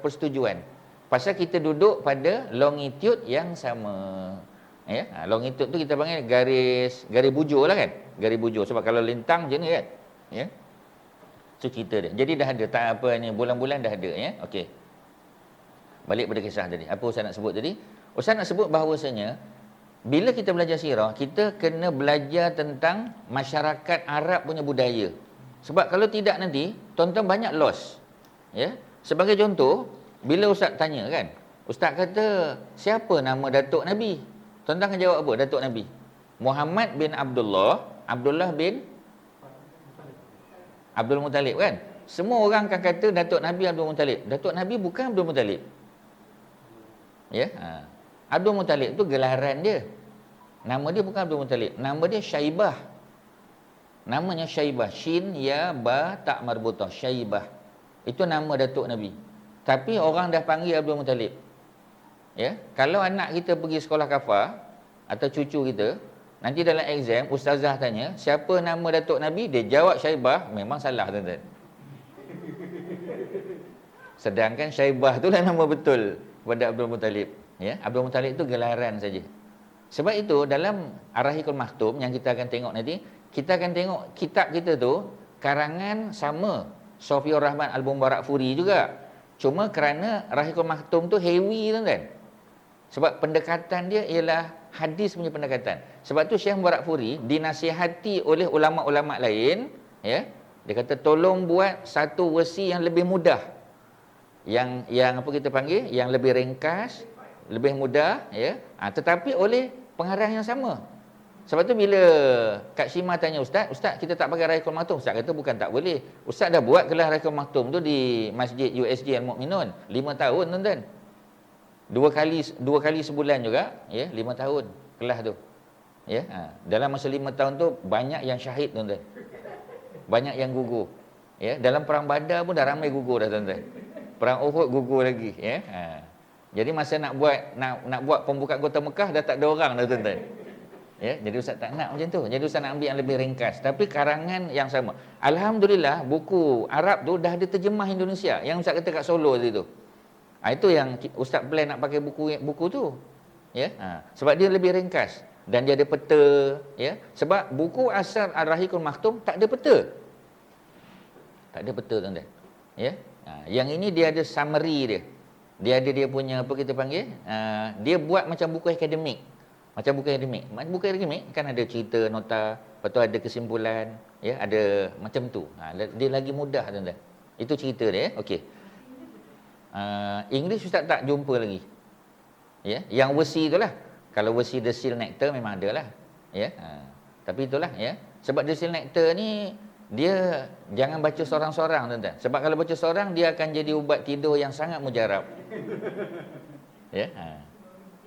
persetujuan. Pasal kita duduk pada longitude yang sama. Ya, longitude tu kita panggil garis bujur lah kan. Garis bujur sebab kalau lintang je ni kan. Ya. So cerita dia. Jadi dah ada tak apa ni bulan-bulan dah ada ya. Okey. Balik pada kisah tadi. Apa Ustaz nak sebut tadi? Ustaz nak sebut bahawasanya bila kita belajar sirah, kita kena belajar tentang masyarakat Arab punya budaya. Sebab kalau tidak nanti, tuan-tuan banyak loss. Ya? Sebagai contoh, bila Ustaz tanya kan, Ustaz kata, siapa nama Datuk Nabi? Tuan-tuan akan jawab apa Datuk Nabi? Muhammad bin Abdullah, Abdullah bin Abdul Muttalib kan? Semua orang akan kata Datuk Nabi Abdul Muttalib. Datuk Nabi bukan Abdul Muttalib. Ya? Abdul Muttalib tu gelaran dia. Nama dia bukan Abdul Muttalib. Nama dia Syaibah. Namanya Syaibah. Shin, Ya, Ba, Tak marbutah. Syaibah. Itu nama Datuk Nabi. Tapi orang dah panggil Abdul Muttalib. Ya? Kalau anak kita pergi sekolah kafar atau cucu kita, nanti dalam exam, ustazah tanya, siapa nama Datuk Nabi? Dia jawab Syaibah, memang salah tuan-tuan. Sedangkan Syaibah tu lah nama betul kepada Abdul Muttalib. Ya? Abdul Muttalib tu gelaran saja. Sebab itu dalam Ar-Rahiqul Maktum yang kita akan tengok nanti, kita akan tengok kitab kita tu karangan sama Sofiur Rahman Al-Mubarakfuri juga. Cuma kerana Ar-Rahiqul Maktum tu heavy tuan-tuan. Sebab pendekatan dia ialah hadis punya pendekatan. Sebab tu Syekh Mubarakfuri dinasihati oleh ulama-ulama lain, ya. Dia kata tolong buat satu versi yang lebih mudah. Yang apa kita panggil? Yang lebih ringkas, lebih mudah, ya. Tetapi oleh pengarang yang sama. Sebab tu bila Kak Syima tanya Ustaz, kita tak pakai Rahiqul Maktum. Ustaz kata bukan tak boleh. Ustaz dah buat kelas Rahiqul Maktum tu di Masjid USG Al-Mu'minun 5 tahun tuan-tuan. Dua kali sebulan juga, ya, 5 tahun kelas tu. Ya, dalam masa 5 tahun tu banyak yang syahid tuan-tuan. Banyak yang gugur. Ya, dalam perang Badar pun dah ramai gugur dah tuan-tuan. Perang Uhud gugur lagi, ya. Jadi masa nak buat pembukaan Kota Mekah dah tak ada orang dah tuan-tuan. Ya, jadi Ustaz tak nak macam tu. Jadi Ustaz nak ambil yang lebih ringkas. Tapi karangan yang sama. Alhamdulillah buku Arab tu dah ada terjemah Indonesia. Yang Ustaz kata kat Solo tadi tu. Itu yang Ustaz plan nak pakai buku tu. Ya, sebab dia lebih ringkas dan dia ada peta, ya. Sebab buku asal Ar-Rahiqul Maktum tak ada peta. Tak ada peta tuan-tuan. Ya. Yang ini dia ada summary dia. Dia ada dia punya apa kita panggil? Dia buat macam buku akademik. Macam buku akademik. Buku akademik kan ada cerita, nota, lepas tu ada kesimpulan, ya, ada macam tu. Dia lagi mudah tuan-tuan. Itu cerita dia, okey. English Ustaz tak jumpa lagi. Ya, yang versi itulah. Kalau versi The Seal Nectar memang ada lah. Ya. Tapi itulah, ya. Sebab The Seal Nectar ni dia jangan baca seorang-seorang tuan-tuan. Sebab kalau baca seorang dia akan jadi ubat tidur yang sangat mujarab. Ya.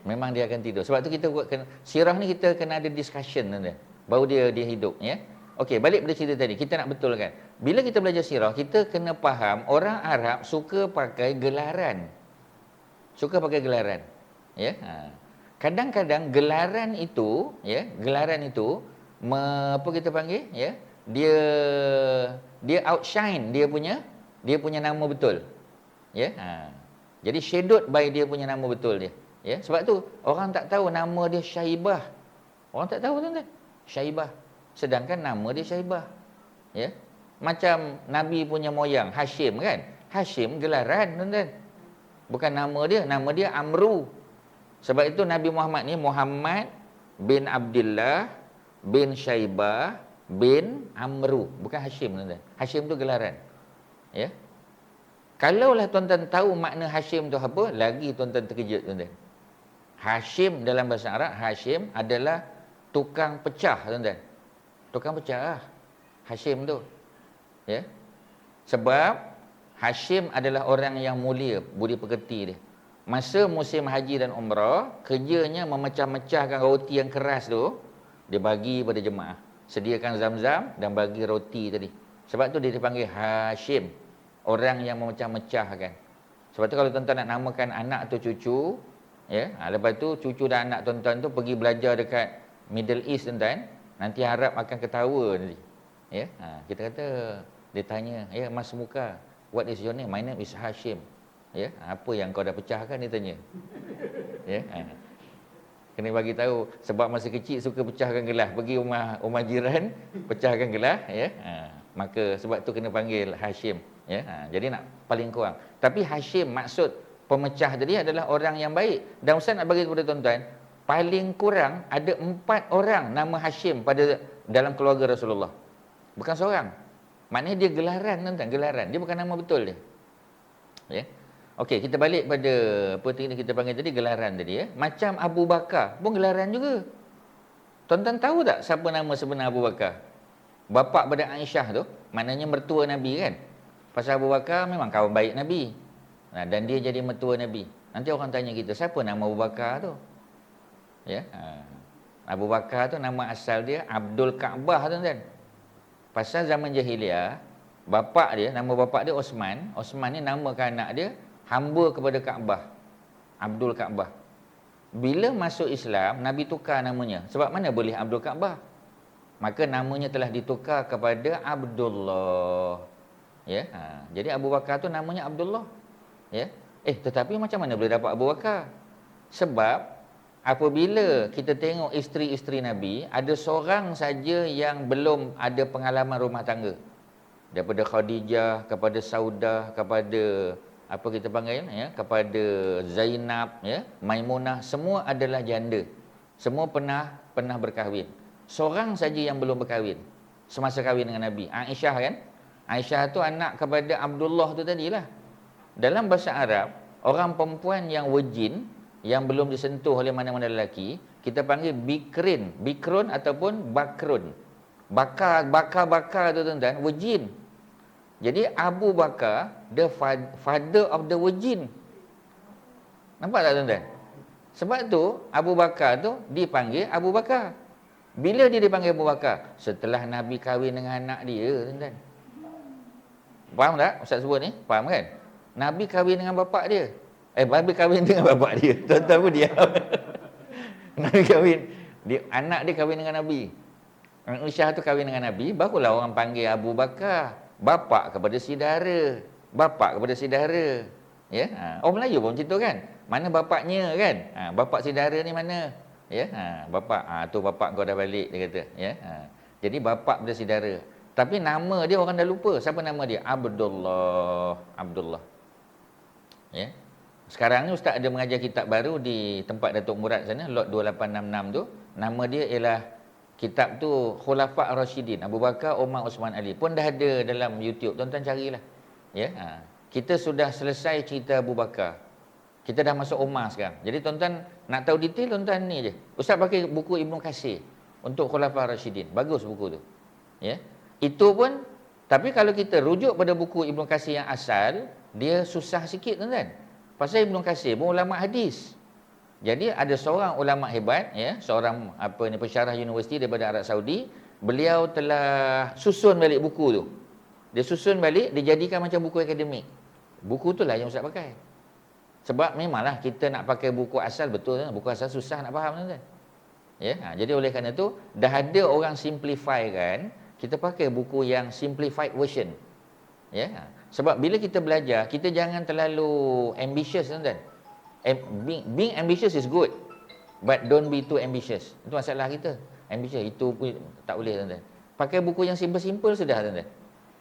Memang dia akan tidur. Sebab tu kita buat sirah ni kita kena ada discussion tuan-tuan. Baru dia hidup, ya. Okey, balik pada cerita tadi. Kita nak betulkan. Bila kita belajar sirah, kita kena faham orang Arab suka pakai gelaran. Suka pakai gelaran. Ya. Kadang-kadang gelaran itu, ya, apa kita panggil, ya? Dia outshine dia punya nama betul. Ya. Jadi shadowed by dia punya nama betul dia. Ya, sebab tu orang tak tahu nama dia Syaibah. Orang tak tahu tuan-tuan. Syaibah. Sedangkan nama dia Syaibah. Ya. Macam Nabi punya moyang Hashim kan? Hashim gelaran tuan-tuan. Bukan nama dia Amru. Sebab itu Nabi Muhammad ni Muhammad bin Abdullah bin Syaibah bin Amru, bukan Hashim tuan-tuan. Hashim tu gelaran. Ya. Kalaulah tuan-tuan tahu makna Hashim tu apa, lagi tuan-tuan terkejut tuan-tuan. Hashim dalam bahasa Arab, Hashim adalah tukang pecah tuan-tuan. Tukang pecah Hashim tu. Ya. Sebab Hashim adalah orang yang mulia, budi pekerti dia. Masa musim haji dan umrah, kerjanya memecah-mecahkan roti yang keras tu, dia bagi pada jemaah. Sediakan zam-zam dan bagi roti tadi. Sebab tu dia dipanggil Hashim, orang yang memecah-mecahkan. Sebab tu kalau tuan-tuan nak namakan anak atau cucu, ya, lepas tu cucu dan anak tuan-tuan tu pergi belajar dekat Middle East tuan-tuan, nanti Arab akan ketawa nanti. Ya, kita kata dia tanya, ya Mas Muka, What is your name? My name is Hashim. Ya, apa yang kau dah pecahkan, dia tanya. Ya, kena bagi tahu, sebab masa kecil suka pecahkan gelas, pergi rumah jiran, pecahkan gelas, ya. Maka sebab tu kena panggil Hashim, ya. Jadi nak paling kurang. Tapi Hashim maksud pemecah tadi adalah orang yang baik. Dan Ustaz nak bagi kepada tuan-tuan, paling kurang ada 4 orang nama Hashim pada dalam keluarga Rasulullah. Bukan seorang. Maknanya dia gelaran, tuan-tuan, gelaran. Dia bukan nama betul dia. Ya. Okey, kita balik pada apa tadi kita panggil tadi, gelaran tadi, ya. Macam Abu Bakar pun gelaran juga. Tuan-tuan tahu tak siapa nama sebenar Abu Bakar? Bapa pada Aisyah tu, maknanya mertua Nabi kan. Pasal Abu Bakar memang kawan baik Nabi. Dan dia jadi mertua Nabi. Nanti orang tanya kita, siapa nama Abu Bakar tu? Ya. Abu Bakar tu nama asal dia Abdul Kaabah, tuan-tuan. Pasal zaman jahiliah, nama bapa dia Osman. Osman ni namakan anak dia hamba kepada Kaabah. Abdul Kaabah. Bila masuk Islam, Nabi tukar namanya. Sebab mana boleh Abdul Kaabah? Maka namanya telah ditukar kepada Abdullah. Ya. Jadi Abu Bakar tu namanya Abdullah. Ya. Tetapi macam mana boleh dapat Abu Bakar? Sebab apabila kita tengok isteri-isteri Nabi, ada seorang saja yang belum ada pengalaman rumah tangga. Daripada Khadijah, kepada Saudah, kepada apa kita panggil, ya, kepada Zainab, ya, Maimunah, semua adalah janda. Semua pernah berkahwin. Seorang saja yang belum berkahwin semasa kahwin dengan Nabi, Aisyah kan. Aisyah tu anak kepada Abdullah tu tadilah. Dalam bahasa Arab, orang perempuan yang virgin, yang belum disentuh oleh mana-mana lelaki, kita panggil bikrin, bikrun ataupun bakrun. Bakar tu tuan-tuan, virgin. Jadi Abu Bakar, the father of the virgin. Nampak tak tuan-tuan? Sebab tu Abu Bakar tu dipanggil Abu Bakar. Bila dia dipanggil Abu Bakar? Setelah Nabi kahwin dengan anak dia, tuan-tuan. Faham tak Ustaz sebut ni? Faham kan? Nabi kahwin dengan bapak dia. Nabi kahwin dengan bapak dia. Tuan-tuan pun diam. Nabi kahwin, anak dia kahwin dengan Nabi. Aisyah tu kahwin dengan Nabi, barulah orang panggil Abu Bakar. Bapak kepada saudara. Ya. Orang Melayu pun macam tu kan. Mana bapaknya kan? Bapak saudara ni mana? Ya. Bapak. Tu bapak kau dah balik, dia kata. Ya. Jadi bapak kepada saudara. Tapi nama dia orang dah lupa. Siapa nama dia? Abdullah. Ya. Sekarang ni Ustaz ada mengajar kitab baru di tempat Datuk Murad sana, lot 2866 tu. Nama dia ialah, kitab tu Khulafa' Ar-Rasyidin, Abu Bakar, Umar, Osman, Ali. Pun dah ada dalam YouTube. Tuan-tuan carilah. Ya. Kita sudah selesai cerita Abu Bakar. Kita dah masuk Umar sekarang. Jadi tuan-tuan nak tahu detail, tuan-tuan ni je. Ustaz pakai buku Ibnu Katsir untuk Khulafa' Ar-Rasyidin. Bagus buku tu. Ya. Itu pun, tapi kalau kita rujuk pada buku Ibnu Katsir yang asal, dia susah sikit, tuan-tuan. Pasal Ibnu Katsir pun ulama hadis. Jadi ada seorang ulama hebat, ya, seorang pensyarah universiti daripada Arab Saudi, beliau telah susun balik buku tu. Dia susun balik, dia jadikan macam buku akademik. Buku tu lah yang Ustaz pakai. Sebab memanglah kita nak pakai buku asal, betul, buku asal susah nak faham, tuan-tuan. Ya, jadi oleh kerana tu dah ada orang simplify kan, kita pakai buku yang simplified version. Ya. Sebab bila kita belajar, kita jangan terlalu ambitious, tuan-tuan. Being ambitious is good, but don't be too ambitious. Itu masalah kita. Ambitious itu pun tak boleh, tuan-tuan. Pakai buku yang simple-simple sudah, tuan-tuan.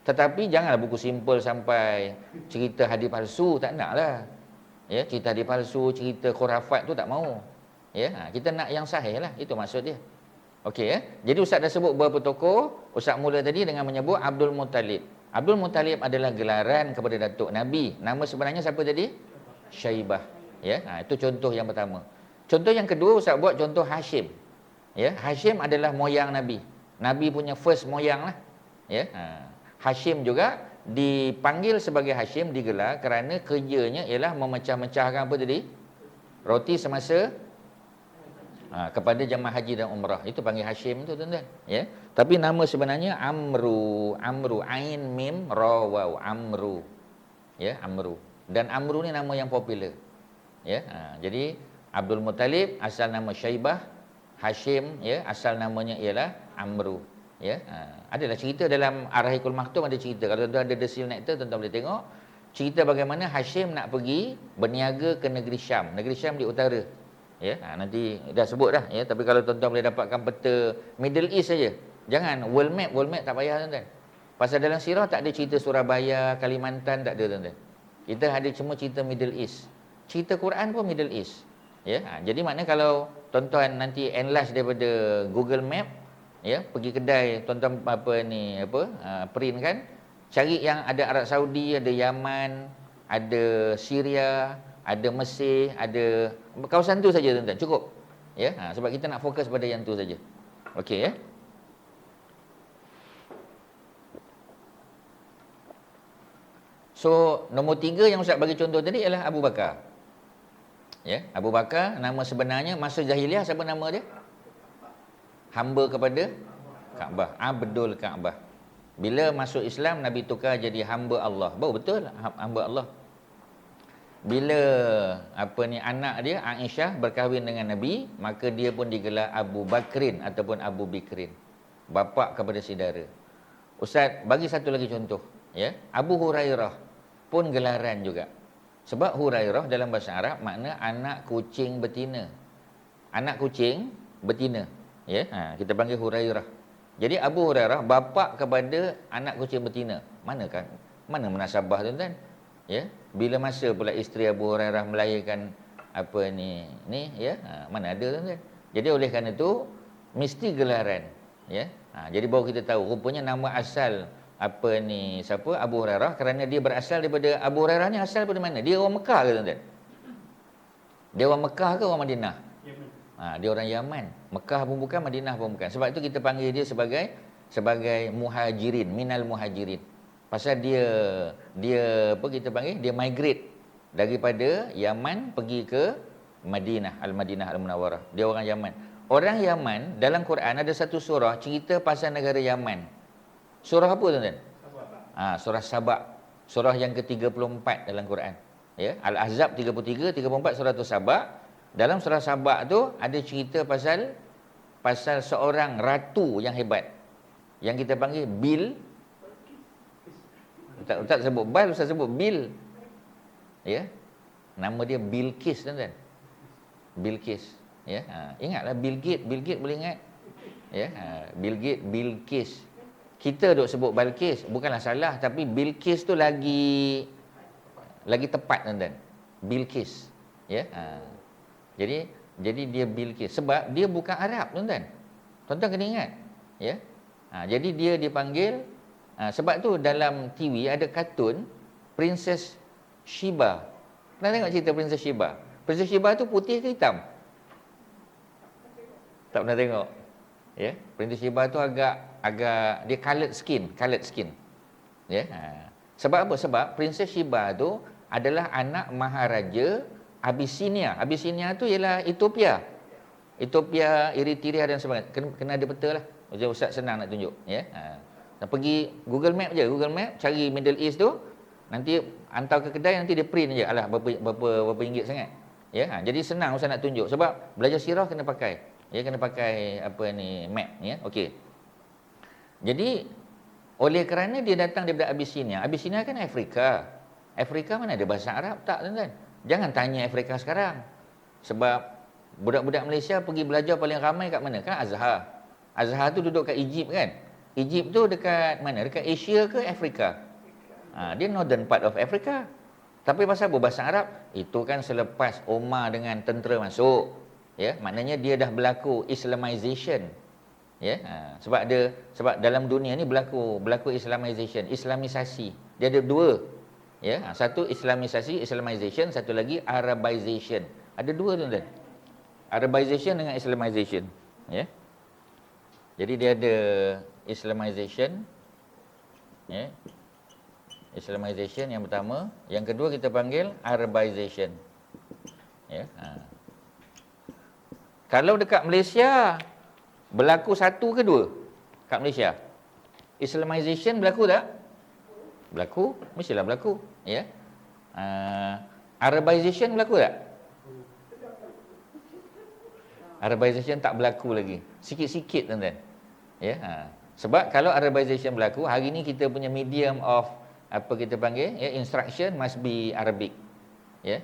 Tetapi janganlah buku simple sampai cerita hadis palsu, tak naklah. Ya, cerita hadis palsu, cerita khurafat tu tak mau. Ya, kita nak yang sahih lah, itu maksud dia. Okey, ya. Jadi Ustaz dah sebut beberapa tokoh. Ustaz mula tadi dengan menyebut Abdul Muttalib. Abdul Muttalib adalah gelaran kepada datuk Nabi. Nama sebenarnya siapa tadi? Syaibah. Ya, itu contoh yang pertama. Contoh yang kedua, Ustaz buat contoh Hashim. Ya, Hashim adalah moyang Nabi. Nabi punya first moyang lah. Ya, Hashim juga dipanggil sebagai Hashim, digelar kerana kerjanya ialah memecah-mecahkan apa tadi? Roti semasa kepada jemaah haji dan umrah. Itu panggil Hashim tu, tuan-tuan. Ya. Tapi nama sebenarnya Amru, Ain Mim Ra Waw, Amru. Ya, Amru. Dan Amru ni nama yang popular. Ya. Jadi Abdul Muttalib asal nama Syaibah, Hashim, ya, asal namanya ialah Amru. Ya, adalah cerita dalam Ar-Rahiqul Maktum, ada cerita. Kalau tuan-tuan ada The Seal Nectar, tuan-tuan boleh tengok cerita bagaimana Hashim nak pergi berniaga ke negeri Syam. Negeri Syam di utara. Ya, nanti dah sebut dah ya, tapi kalau tuan-tuan boleh dapatkan peta Middle East saja. Jangan world map tak payah tuan-tuan. Pasal dalam sirah tak ada cerita Surabaya, Kalimantan, tak ada tuan-tuan. Kita ada cuma cerita Middle East. Cerita Quran pun Middle East. Ya, jadi maknanya kalau tuan-tuan nanti enlarge daripada Google Map, ya, pergi kedai tuan-tuan print kan, cari yang ada Arab Saudi, ada Yaman, ada Syria, ada Mesir, ada kawasan tu saja tuan-tuan, cukup. Ya, sebab kita nak fokus pada yang tu saja. Okey ya. So, nombor 3 yang Ustaz bagi contoh tadi ialah Abu Bakar. Ya, Abu Bakar nama sebenarnya masa jahiliah siapa nama dia? Hamba kepada Kaabah, Abdul Kaabah. Bila masuk Islam, Nabi tukar jadi hamba Allah. Baru betul hamba Allah. Bila anak dia Aisyah berkahwin dengan Nabi, maka dia pun digelar Abu Bakrin ataupun Abu Bikrin, bapa kepada saudara. Ustaz bagi satu lagi contoh, ya. Abu Hurairah pun gelaran juga. Sebab Hurairah dalam bahasa Arab makna anak kucing betina. Anak kucing betina, ya. Kita panggil Hurairah. Jadi Abu Hurairah bapa kepada anak kucing betina. Mana munasabah tuan-tuan? Ya. Bila masa pula isteri Abu Hurairah melahirkan ya, mana ada tuan-tuan. Jadi oleh kerana itu mesti gelaran, ya. Jadi baru kita tahu rupanya nama asal siapa Abu Hurairah kerana dia berasal daripada Abu Hurairah ni asal daripada mana? Dia orang Mekah ke tuan-tuan? Dia orang Mekah ke orang Madinah? Dia orang Yaman. Mekah pun bukan, Madinah pun bukan. Sebab itu kita panggil dia sebagai muhajirin, minal muhajirin. Pasal dia kita panggil dia migrate daripada Yaman pergi ke Madinah, Al-Madinah Al-Munawwarah. Dia orang Yaman. Orang Yaman dalam Quran ada satu surah cerita pasal negara Yaman. Surah apa tuan-tuan? Surah Sabak. Surah yang ke-34 dalam Quran. Ya, Al-Ahzab 33, 34 surah tu Sabak. Dalam surah Sabak tu ada cerita pasal seorang ratu yang hebat. Yang kita panggil Ustaz sebut Bal, Ustaz sebut Bil. Ya. Nama dia Bilqis tuan-tuan. Bilqis. Ya. Ingatlah Bill Gates boleh ingat. Ya. Bilqis. Kita duk sebut Balqis, bukanlah salah, tapi Bilqis tu lagi tepat tuan-tuan. Bilqis. Ya. Jadi dia Bilqis sebab dia bukan Arab tuan-tuan. Tuan-tuan kena ingat, ya. Jadi dia dipanggil sebab tu dalam TV ada kartun Princess Sheba. Pernah tengok cerita Princess Sheba? Princess Sheba tu putih ke hitam? Tak pernah tengok. Ya, Princess Sheba tu agak dia coloured skin. Ya. Sebab apa? Sebab Princess Sheba tu adalah anak maharaja Abyssinia. Abyssinia tu ialah Ethiopia, Eritrea dan sebagainya. Kena ada peta lah. Ustaz senang nak tunjuk, ya. Pergi Google Map je, cari Middle East tu, nanti hantar ke kedai, nanti dia print je. Alah berapa ringgit sangat. Ya, jadi senang Ustaz nak tunjuk sebab belajar sirah kena pakai. Ya, kena pakai map, ya. Okey. Jadi oleh kerana dia datang daripada Abyssinia kan Afrika. Afrika mana ada bahasa Arab? Tak tuan-tuan. Jangan tanya Afrika sekarang. Sebab budak-budak Malaysia pergi belajar paling ramai kat mana? Kan Azhar. Azhar tu duduk kat Egypt kan? Egypt tu dekat mana? Dekat Asia ke Afrika? Dia northern part of Africa. Tapi pasal bahasa Arab, itu kan selepas Omar dengan tentera masuk. Ya, maknanya dia dah berlaku Islamization. Ya, sebab dalam dunia ni berlaku Islamization, Islamisasi. Dia ada dua. Ya, satu Islamization, satu lagi Arabization. Ada dua tuan-tuan. Arabization dengan Islamization, ya. Jadi dia ada Islamization, ya. Islamization yang pertama, yang kedua kita panggil Arabization. Ya. Kalau dekat Malaysia berlaku satu ke dua? Kat Malaysia Islamization berlaku tak? Berlaku, mestilah berlaku, ya. Arabization berlaku tak? Arabization tak berlaku lagi. Sikit-sikit tuan-tuan. Ya. Sebab kalau Arabization berlaku, hari ni kita punya medium of apa kita panggil, ya, instruction must be Arabic. Ya.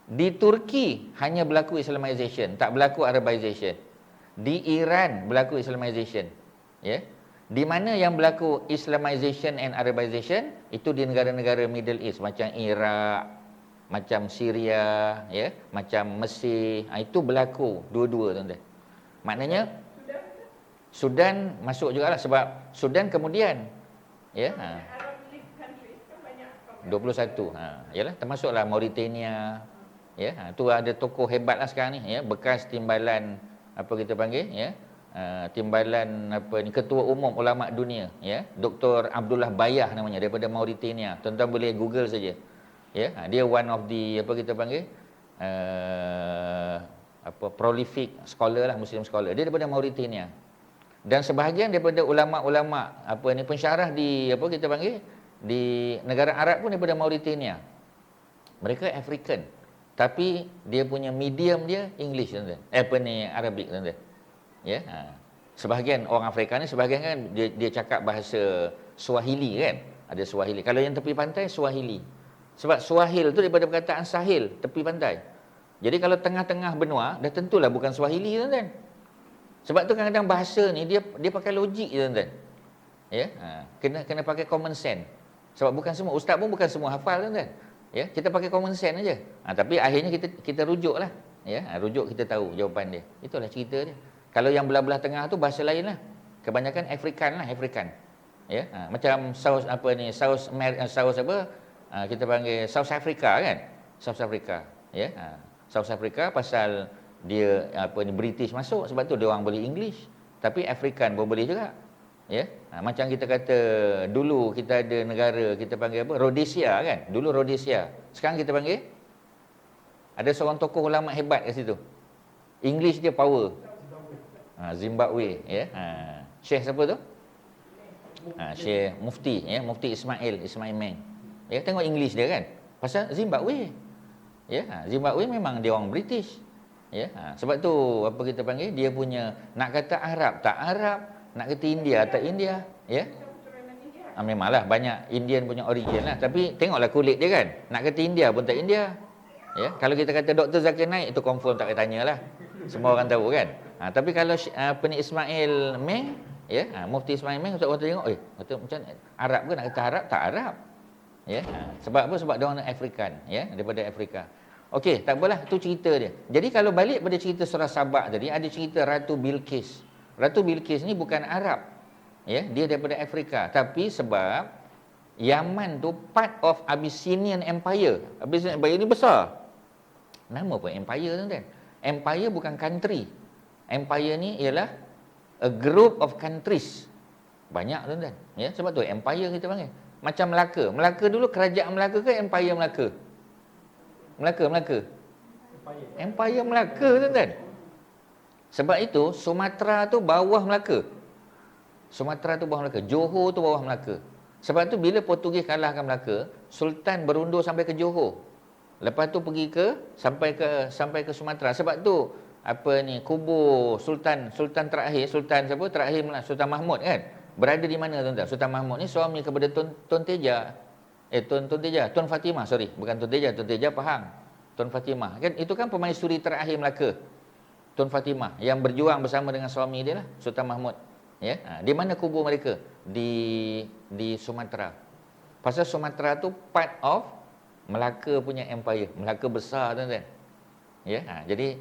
Di Turki hanya berlaku Islamization, tak berlaku Arabization. Di Iran berlaku Islamization. Ya. Di mana yang berlaku Islamization and Arabization itu di negara-negara Middle East macam Iraq, macam Syria, ya, macam Mesir. Itu berlaku dua-dua, tuan-tuan. Maknanya Sudan masuk jugalah sebab Sudan kemudian, ya. Arab League countries kan banyak. 21. Yalah, termasuklah Mauritania. Ya, tu ada tokoh hebatlah sekarang ni, ya, bekas timbalan apa kita panggil, ya. Timbalan apa ni, ketua umum ulama dunia, ya, Dr. Abdullah Bayah namanya, daripada Mauritania. Tuan-tuan boleh Google saja. Ya, dia one of the apa kita panggil apa prolific scholar lah, Muslim scholar. Dia daripada Mauritania. Dan sebahagian daripada ulama-ulama apa ni pensyarah di apa kita panggil di negara Arab pun daripada Mauritania. Mereka African, tapi dia punya medium dia English, tuan-tuan. Apa ni, Arabic, tuan-tuan. Ya. Sebahagian orang Afrika ni, sebahagian kan dia cakap bahasa Swahili kan. Ada Swahili. Kalau yang tepi pantai Swahili. Sebab Swahil tu daripada perkataan sahil, tepi pantai. Jadi kalau tengah-tengah benua dah tentulah bukan Swahili, tuan-tuan. Sebab tu kadang-kadang bahasa ni dia pakai logik je, tuan-tuan. Ya. Kena pakai common sense. Sebab bukan semua ustaz pun bukan semua hafal, tuan-tuan. Ya, kita pakai common sense aja. Tapi akhirnya kita rujuklah. Ya, rujuk kita tahu jawapan dia. Itulah cerita dia. Kalau yang belah-belah tengah tu bahasa lain lah. Kebanyakan African lah, African. Ya, macam South apa ni, South apa? Kita panggil South Africa kan? South Africa. Ya, South Africa pasal dia apa ni British masuk, sebab tu dia orang boleh English. Tapi African pun boleh juga. Ya, macam kita kata dulu kita ada negara kita panggil apa? Rhodesia kan? Dulu Rhodesia. Sekarang kita panggil ada seorang tokoh ulama hebat kat situ. English dia power. Zimbabwe, ya. Syekh siapa tu? Syekh Mufti, ya, Mufti Ismail Meng. Ya, tengok English dia kan. Pasal Zimbabwe. Ya, Zimbabwe memang dia orang British. Ya, sebab tu apa kita panggil dia punya nak kata Arab tak Arab, nak kata India tak India, ya. Memanglah banyak Indian punya origin lah, tapi tengoklah kulit dia kan. Nak kata India pun tak India. Ya, kalau kita kata Dr. Zakir Naik itu confirm tak payah tanyalah. Semua orang tahu kan. Tapi kalau apa ni Ismail Meng, ya, Mufti Ismail Meng, orang tengok, kata macam Arab ke, nak kata Arab tak Arab. Ya, sebab apa? Sebab dia orang African, ya, daripada Afrika. Okey, tak apalah, tu cerita dia. Jadi kalau balik pada cerita surah Sabah tadi, ada cerita Ratu Bilqis. Ratu Bilqis ni bukan Arab. Ya, dia daripada Afrika, tapi sebab Yaman tu part of Abyssinian Empire. Abyssinian Empire ni besar. Nama apa empire, tuan-tuan? Empire bukan country. Empire ni ialah a group of countries. Banyak, tuan-tuan. Ya, sebab tu empire kita panggil. Macam Melaka. Melaka dulu kerajaan Melaka ke empire Melaka? Melaka. Empire Melaka, tuan-tuan. Sebab itu Sumatera tu bawah Melaka. Sumatera tu bawah Melaka. Johor tu bawah Melaka. Sebab tu bila Portugis kalahkan Melaka, Sultan berundur sampai ke Johor. Lepas tu pergi sampai ke Sumatera. Sebab tu apa ni kubur Sultan terakhir, Sultan siapa? Terakhir Sultan Mahmud kan? Berada di mana, tuan-tuan? Sultan Mahmud ni suami kepada Tun Teja. Tun Fatimah, sorry. Bukan Tun Teja Pahang. Tun Fatimah. Kan itu kan permaisuri terakhir Melaka. Tun Fatimah yang berjuang bersama dengan suami dia lah, Sultan Mahmud. Ya, di mana kubur mereka? Di Sumatera. Pasal Sumatera tu part of Melaka punya empire. Melaka besar, tuan-tuan. Ya, jadi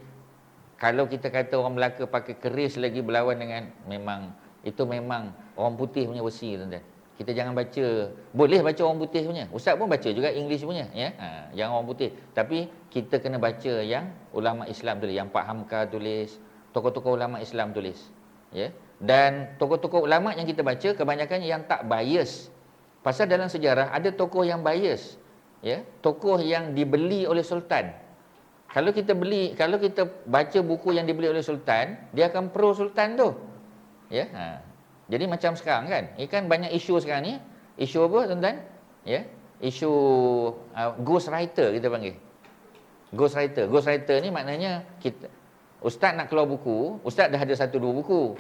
kalau kita kata orang Melaka pakai keris lagi berlawan dengan memang orang putih punya besi, tuan-tuan. Kita jangan baca, boleh baca orang putih punya. Ustaz pun baca juga English punya, ya. Yang orang putih. Tapi kita kena baca yang ulama Islam tulis, yang Pak Hamka tulis, tokoh-tokoh ulama Islam tulis. Ya. Dan tokoh-tokoh ulama yang kita baca kebanyakan yang tak bias. Pasal dalam sejarah ada tokoh yang bias. Ya, tokoh yang dibeli oleh sultan. Kalau kita baca buku yang dibeli oleh sultan, dia akan pro sultan tu. Ya. Jadi macam sekarang kan, kan banyak isu sekarang ni. Isu apa, tuan-tuan? Ya, isu ghostwriter kita panggil. Ghostwriter ni maknanya ustaz nak keluar buku, ustaz dah ada 1-2 buku.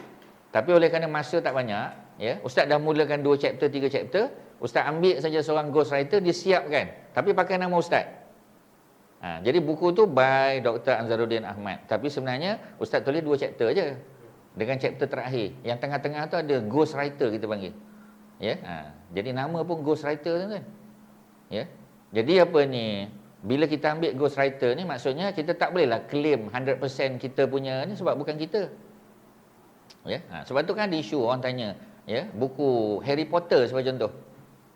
Tapi oleh kerana masa tak banyak, ya, ustaz dah mulakan 2 chapter, 3 chapter, ustaz ambil saja seorang ghostwriter, dia siapkan. Tapi pakai nama ustaz. Jadi buku tu by Dr. Anzaruddin Ahmad. Tapi sebenarnya ustaz tulis 2 chapter je. Dengan chapter terakhir. Yang tengah-tengah tu ada ghostwriter kita panggil. Ya. Jadi nama pun ghostwriter tu kan. Ya. Jadi apa ni? Bila kita ambil ghostwriter ni, maksudnya kita tak bolehlah claim 100% kita punya ni, sebab bukan kita. Ya. Sebab tu kan ada isu orang tanya, ya, buku Harry Potter sebagai contoh.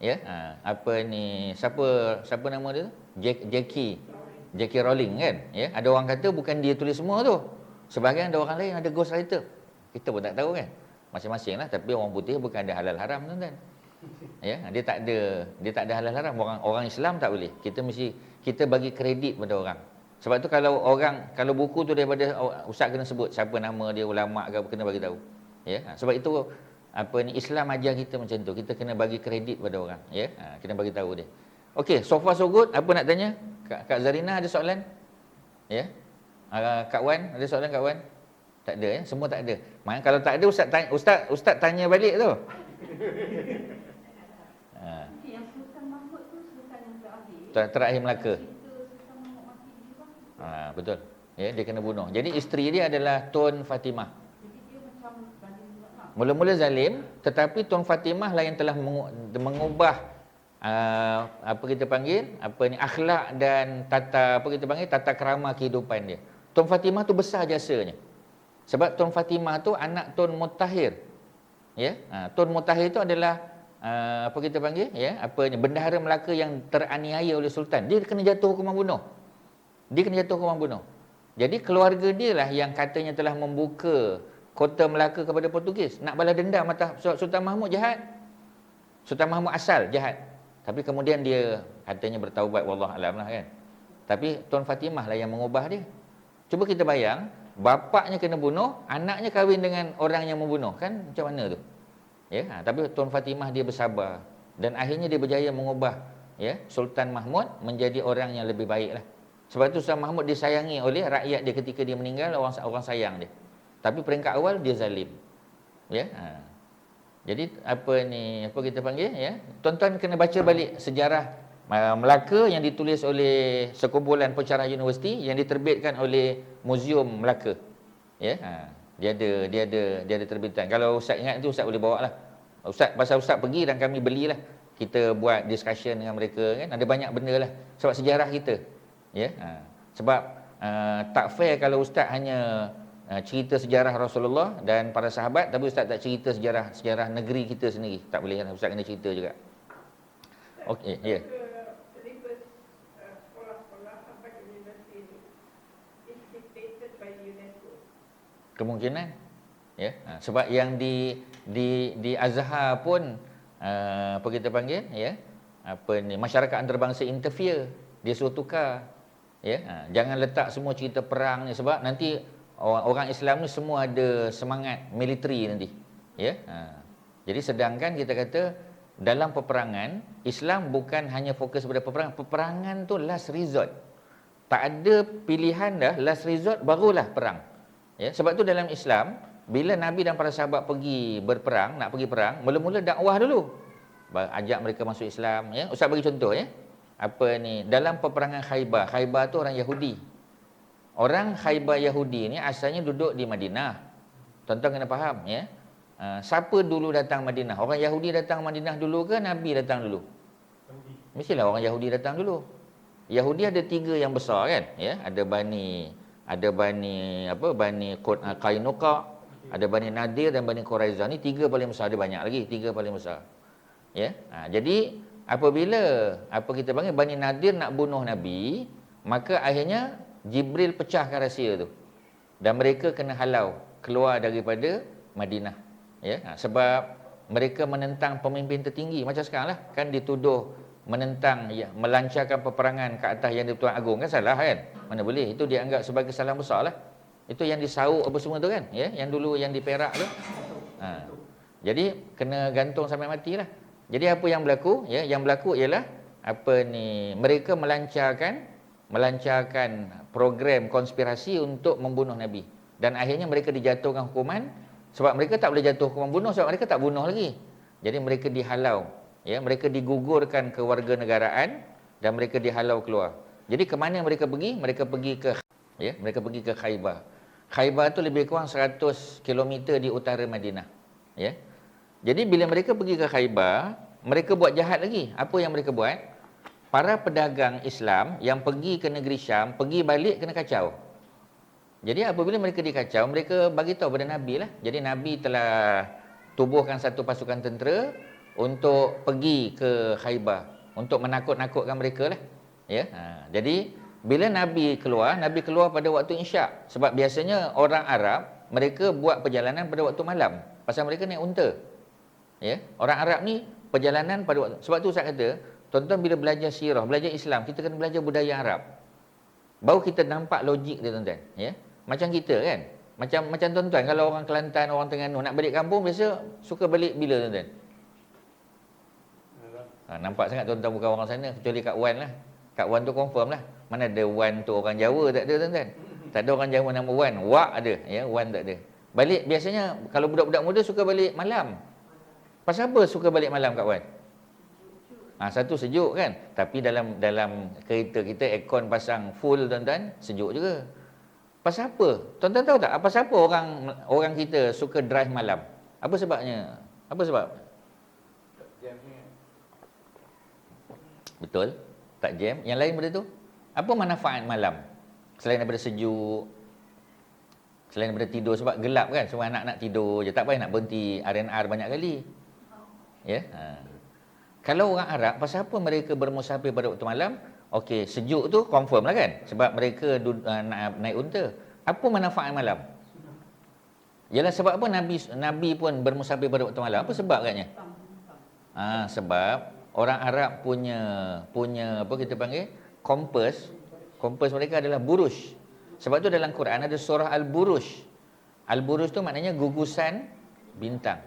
Ya. Apa ni, siapa nama dia? J.K. Rowling kan. Ya. Ada orang kata bukan dia tulis semua tu. Sebahagian ada orang lain ada ghostwriter. Kita pun tak tahu kan. Masing-masing lah. Tapi orang putih bukan ada halal haram tuan-tuan. Ya, dia tak ada halal haram. Orang Islam tak boleh. Kita bagi kredit pada orang. Sebab tu kalau buku tu daripada ustaz kena sebut siapa nama dia, ulama ke apa, kena bagi tahu. Ya, sebab itu apa ni, Islam ajar kita macam tu. Kita kena bagi kredit pada orang, ya. Kena bagi tahu dia. Okey, so far so good. Apa nak tanya? Kak Zarina ada soalan? Ya. Kak Wan ada soalan, Kak Wan? Tak ada, ya. Semua tak ada. Maknanya kalau tak ada, ustaz tanya balik tu. Yang Sultan Mahmud tu Sultan yang terakhir. Terakhir Melaka. Sultan Mahmud mati juga. Betul. Ya, dia kena bunuh. Jadi isteri dia adalah Tun Fatimah. Jadi dia macam zalim juga lah. Mula-mula zalim, tetapi Tun Fatimah lah yang telah mengubah apa kita panggil, akhlak dan tata krama kehidupan dia. Tun Fatimah tu besar jasanya. Sebab Tun Fatimah tu anak Tun Mutahhir. Ya, Tun Mutahhir itu adalah bendahara Melaka yang teraniaya oleh sultan. Dia kena jatuh hukuman bunuh. Jadi keluarga dia lah yang katanya telah membuka kota Melaka kepada Portugis. Nak balas dendam atas Sultan Mahmud jahat. Sultan Mahmud asal jahat. Tapi kemudian dia katanya bertaubat, wallah alam lah kan. Tapi Tun Fatimah lah yang mengubah dia. Cuba kita bayang, bapaknya kena bunuh, anaknya kahwin dengan orang yang membunuh. Kan macam mana tu? Ya, tapi Tun Fatimah dia bersabar dan akhirnya dia berjaya mengubah, ya, Sultan Mahmud menjadi orang yang lebih baik lah. Sebab tu Sultan Mahmud disayangi oleh rakyat dia ketika dia meninggal, orang sayang dia. Tapi peringkat awal dia zalim. Ya. Jadi apa kita panggil, ya. Tuan-tuan kena baca balik sejarah Melaka yang ditulis oleh sekumpulan pensyarah universiti yang diterbitkan oleh Muzium Melaka. Ya. Dia ada terbitan. Kalau ustaz ingat tu, ustaz boleh bawa lah. Pasal ustaz pergi dan kami belilah. Kita buat discussion dengan mereka kan. Ada banyak benda lah. Sebab sejarah kita. Ya. Sebab tak fair kalau ustaz hanya cerita sejarah Rasulullah dan para sahabat, tapi ustaz tak cerita sejarah negeri kita sendiri. Tak boleh kan. Ustaz kena cerita juga. Okey, ya. Syllabus sekolah-sekolah sampai ke universiti ini is dictated by UNESCO. Kemungkinan, ya. Sebab yang di Azhar pun apa kita panggil, ya, masyarakat antarabangsa interfere, dia suruh tukar, ya. Jangan letak semua cerita perang ni, sebab nanti orang Islam ni semua ada semangat militeri nanti, ya. Jadi sedangkan kita kata dalam peperangan, Islam bukan hanya fokus pada peperangan. Peperangan tu last resort. Tak ada pilihan dah, last resort barulah perang. Ya, sebab tu dalam Islam, bila Nabi dan para sahabat pergi berperang, nak pergi perang, mula-mula dakwah dulu. Ajak mereka masuk Islam, ya. Ustaz bagi contoh, ya. Dalam peperangan Khaybar. Khaybar tu orang Yahudi. Orang Khaybar Yahudi ni asalnya duduk di Madinah. Tuan-tuan kena faham, ya. Siapa dulu datang Madinah? Orang Yahudi datang Madinah dulu ke Nabi datang dulu? Mestilah orang Yahudi datang dulu. Yahudi ada 3 yang besar kan, ya. Ada Bani Qainuqa, ada Bani Nadir dan Bani Quraizah. Ni 3 paling besar, ada banyak lagi, 3 paling besar. Ya. Jadi apabila kita panggil Bani Nadir nak bunuh Nabi, maka akhirnya Jibril pecahkan rahsia tu. Dan mereka kena halau keluar daripada Madinah. Ya. Sebab mereka menentang pemimpin tertinggi macam sekarang lah, kan dituduh menentang, ya, melancarkan peperangan ke atas Yang di-Pertuan Agong, kan salah kan? Mana boleh, itu dianggap sebagai kesalahan besar lah. Itu yang disauk apa semua tu kan, ya, yang dulu yang di Perak tu. Jadi kena gantung sampai mati lah. Jadi apa yang berlaku, ya, yang berlaku ialah mereka melancarkan program konspirasi untuk membunuh Nabi, dan akhirnya mereka dijatuhkan hukuman Sebab mereka tak boleh jatuh hukuman bunuh sebab mereka tak bunuh lagi. Jadi mereka dihalau, ya, mereka digugurkan kewarganegaraan dan mereka dihalau keluar. Jadi ke mana mereka pergi? Mereka pergi ke, ya, mereka pergi ke Khaybar. Khaybar tu lebih kurang 100 km di utara Madinah, ya. Jadi bila mereka pergi ke Khaybar, mereka buat jahat lagi. Apa yang mereka buat? Para pedagang Islam yang pergi ke negeri Syam, pergi balik kena kacau. Jadi apabila mereka dikacau, mereka bagi tahu pada Nabi lah. Jadi Nabi telah tubuhkan satu pasukan tentera untuk pergi ke Khaybar, untuk menakut-nakutkan mereka lah. Ya. Jadi bila Nabi keluar pada waktu Isyak. Sebab biasanya orang Arab, mereka buat perjalanan pada waktu malam. Pasal mereka naik unta. Ya. Orang Arab ni perjalanan pada waktu. Sebab tu saya kata, tuan-tuan bila belajar sirah, belajar Islam, kita kena belajar budaya Arab. Baru kita nampak logik dia, tuan-tuan. Ya. Macam kita kan. Macam tuan-tuan, kalau orang Kelantan, orang Terengganu nak balik kampung, biasa suka balik bila, tuan-tuan? Nampak sangat tuan-tuan bukan orang sana, kecuali Kak Wan lah. Kak Wan tu confirm lah. Mana ada Wan tu orang Jawa, tak ada, tuan-tuan. Tak ada orang Jawa nama Wan. Wak ada, ya, Wan tak ada. Balik biasanya kalau budak-budak muda suka balik malam. Pasal apa suka balik malam, Kak Wan? Satu sejuk kan. Tapi dalam kereta kita aircon pasang full, tuan-tuan, sejuk juga. Pasal apa? Tuan-tuan tahu tak? Pasal apa orang kita suka drive malam? Apa sebabnya? Apa sebab? Betul. Tak jam. Yang lain benda tu? Apa manfaat malam? Selain daripada sejuk, selain daripada tidur, sebab gelap kan. Semua anak nak tidur je. Tak payah nak berhenti R&R banyak kali. Ya? Kalau orang Arab, pasal apa mereka bermusafir pada waktu malam? Okey, sejuk tu confirm lah kan. Sebab mereka naik unta. Apa manfaat malam? Yalah, sebab apa Nabi pun bermusafir pada waktu malam? Apa sebab katnya? Sebab orang Arab punya apa kita panggil? Kompas. Kompas mereka adalah buruj. Sebab tu dalam Quran ada surah Al-Buruj. Al-Buruj tu maknanya gugusan bintang.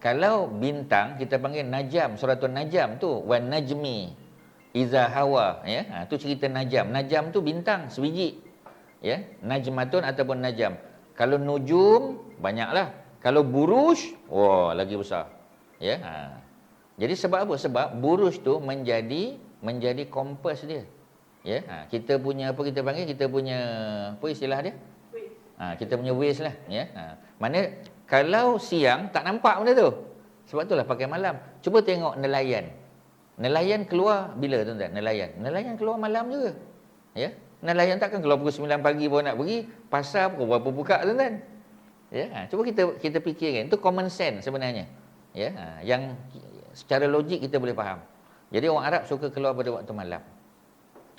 Kalau bintang kita panggil najam, suratul najam tu, wan najmi iza hawa, ya. Tu cerita najam. Najam tu bintang sebiji. Ya, najmatun ataupun najam. Kalau nujum banyaklah. Kalau buruj, wah, lagi besar. Ya. Jadi sebab apa? Sebab buruj tu menjadi kompas dia. Ya. Kita punya apa kita panggil? Kita punya apa istilah dia? Kita punya waist lah, ya. Mana kalau siang tak nampak benda tu. Sebab itulah pakai malam. Cuba tengok nelayan. Nelayan keluar bila, tuan-tuan? Nelayan keluar malam juga. Ya. Nelayan takkan keluar pukul 9 pagi baru nak pergi. Pasar pukul berapa buka, tuan-tuan? Ya. Cuba kita fikirkan. Itu common sense sebenarnya. Ya. Yang secara logik kita boleh faham. Jadi orang Arab suka keluar pada waktu malam.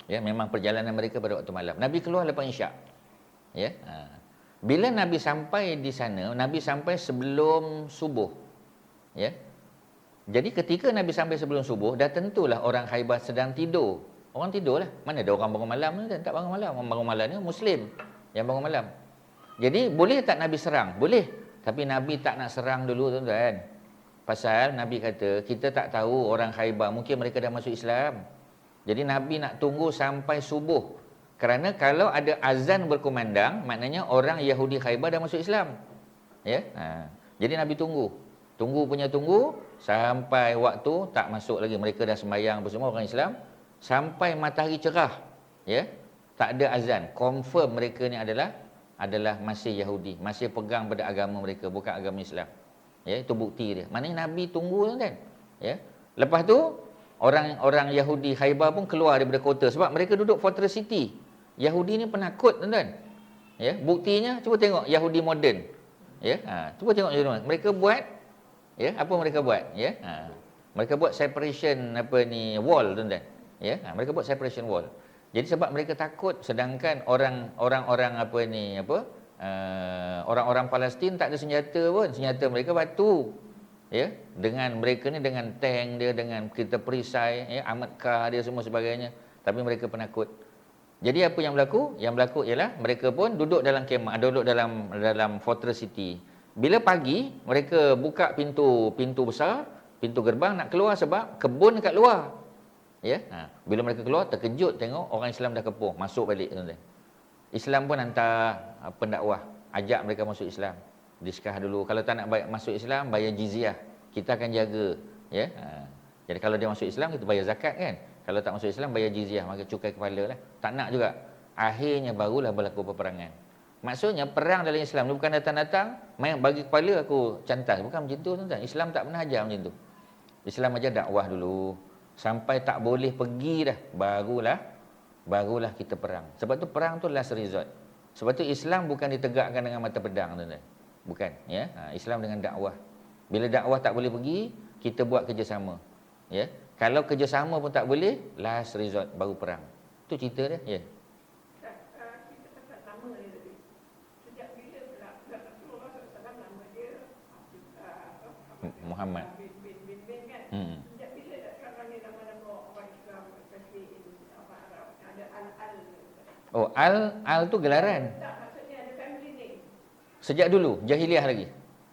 Ya, memang perjalanan mereka pada waktu malam. Nabi keluar lepas Isyak. Ya. Bila Nabi sampai di sana, Nabi sampai sebelum subuh. Ya. Jadi ketika Nabi sampai sebelum subuh, dah tentulah orang Khaybar sedang tidur. Orang tidur lah. Mana ada orang bangun malam ni? Tak bangun malam. Orang bangun malam ni Muslim yang bangun malam. Jadi boleh tak Nabi serang? Boleh. Tapi Nabi tak nak serang dulu, tuan-tuan. Pasal Nabi kata, kita tak tahu orang Khaybar, mungkin mereka dah masuk Islam. Jadi Nabi nak tunggu sampai subuh. Kerana kalau ada azan berkumandang, maknanya orang Yahudi Khaybar dah masuk Islam. Ya. Jadi Nabi tunggu sampai waktu tak masuk lagi, mereka dah sembahyang bersama orang Islam sampai matahari cerah. Ya. Tak ada azan. Confirm mereka ni adalah masih Yahudi, masih pegang pada agama mereka, bukan agama Islam. Ya, itu bukti dia. Maknanya Nabi tunggu, kan. Ya. Lepas tu orang Yahudi Khaybar pun keluar daripada kota sebab mereka duduk fortress city. Yahudi ni penakut, tuan-tuan. Ya, buktinya cuba tengok Yahudi moden. Ya, cuba tengok mereka buat, ya, apa mereka buat, ya. Mereka buat separation wall, tuan-tuan. Ya, mereka buat separation wall. Jadi sebab mereka takut, sedangkan orang-orang orang-orang Palestin tak ada senjata pun. Senjata mereka batu. Ya, dengan mereka ni dengan tank dia, dengan kita perisai, ya, armored car dia semua sebagainya. Tapi mereka penakut. Jadi apa yang berlaku? Yang berlaku ialah mereka pun duduk dalam kemah, duduk dalam fortress city. Bila pagi, mereka buka pintu besar, pintu gerbang nak keluar sebab kebun dekat luar. Ya, bila mereka keluar terkejut tengok orang Islam dah kepuh, masuk balik, tuan-tuan. Islam pun hantar pendakwah, ajak mereka masuk Islam. Diskah dulu. Kalau tak nak masuk Islam, bayar jizyah. Kita akan jaga. Ya. Jadi kalau dia masuk Islam, kita bayar zakat kan. Kalau tak masuk Islam, bayar jizyah. Maka cukai kepala lah. Tak nak juga. Akhirnya barulah berlaku peperangan. Maksudnya perang dalam Islam ni bukan datang-datang main bagi kepala aku cantas. Bukan macam tu tuan-tuan. Islam tak pernah ajar macam tu. Islam ajar dakwah dulu. Sampai tak boleh pergi dah. Barulah kita perang. Sebab tu perang tu last resort. Sebab tu Islam bukan ditegakkan dengan mata pedang tuan-tuan. Bukan. Ya? Islam dengan dakwah. Bila dakwah tak boleh pergi, kita buat kerjasama. Ya? Kalau kerjasama pun tak boleh, last resort baru perang. Tu cerita dia. Ya. Kita pasal nama dia tadi. Sejak bila pula Rasulullah SAW nama dia Muhammad. bin kan? Sejak bila sekarang ni nama-nama orang Islam, especially orang Arab, ada al-al. Oh, al tu gelaran. Tak, maksudnya ada family name. Sejak dulu, jahiliah lagi.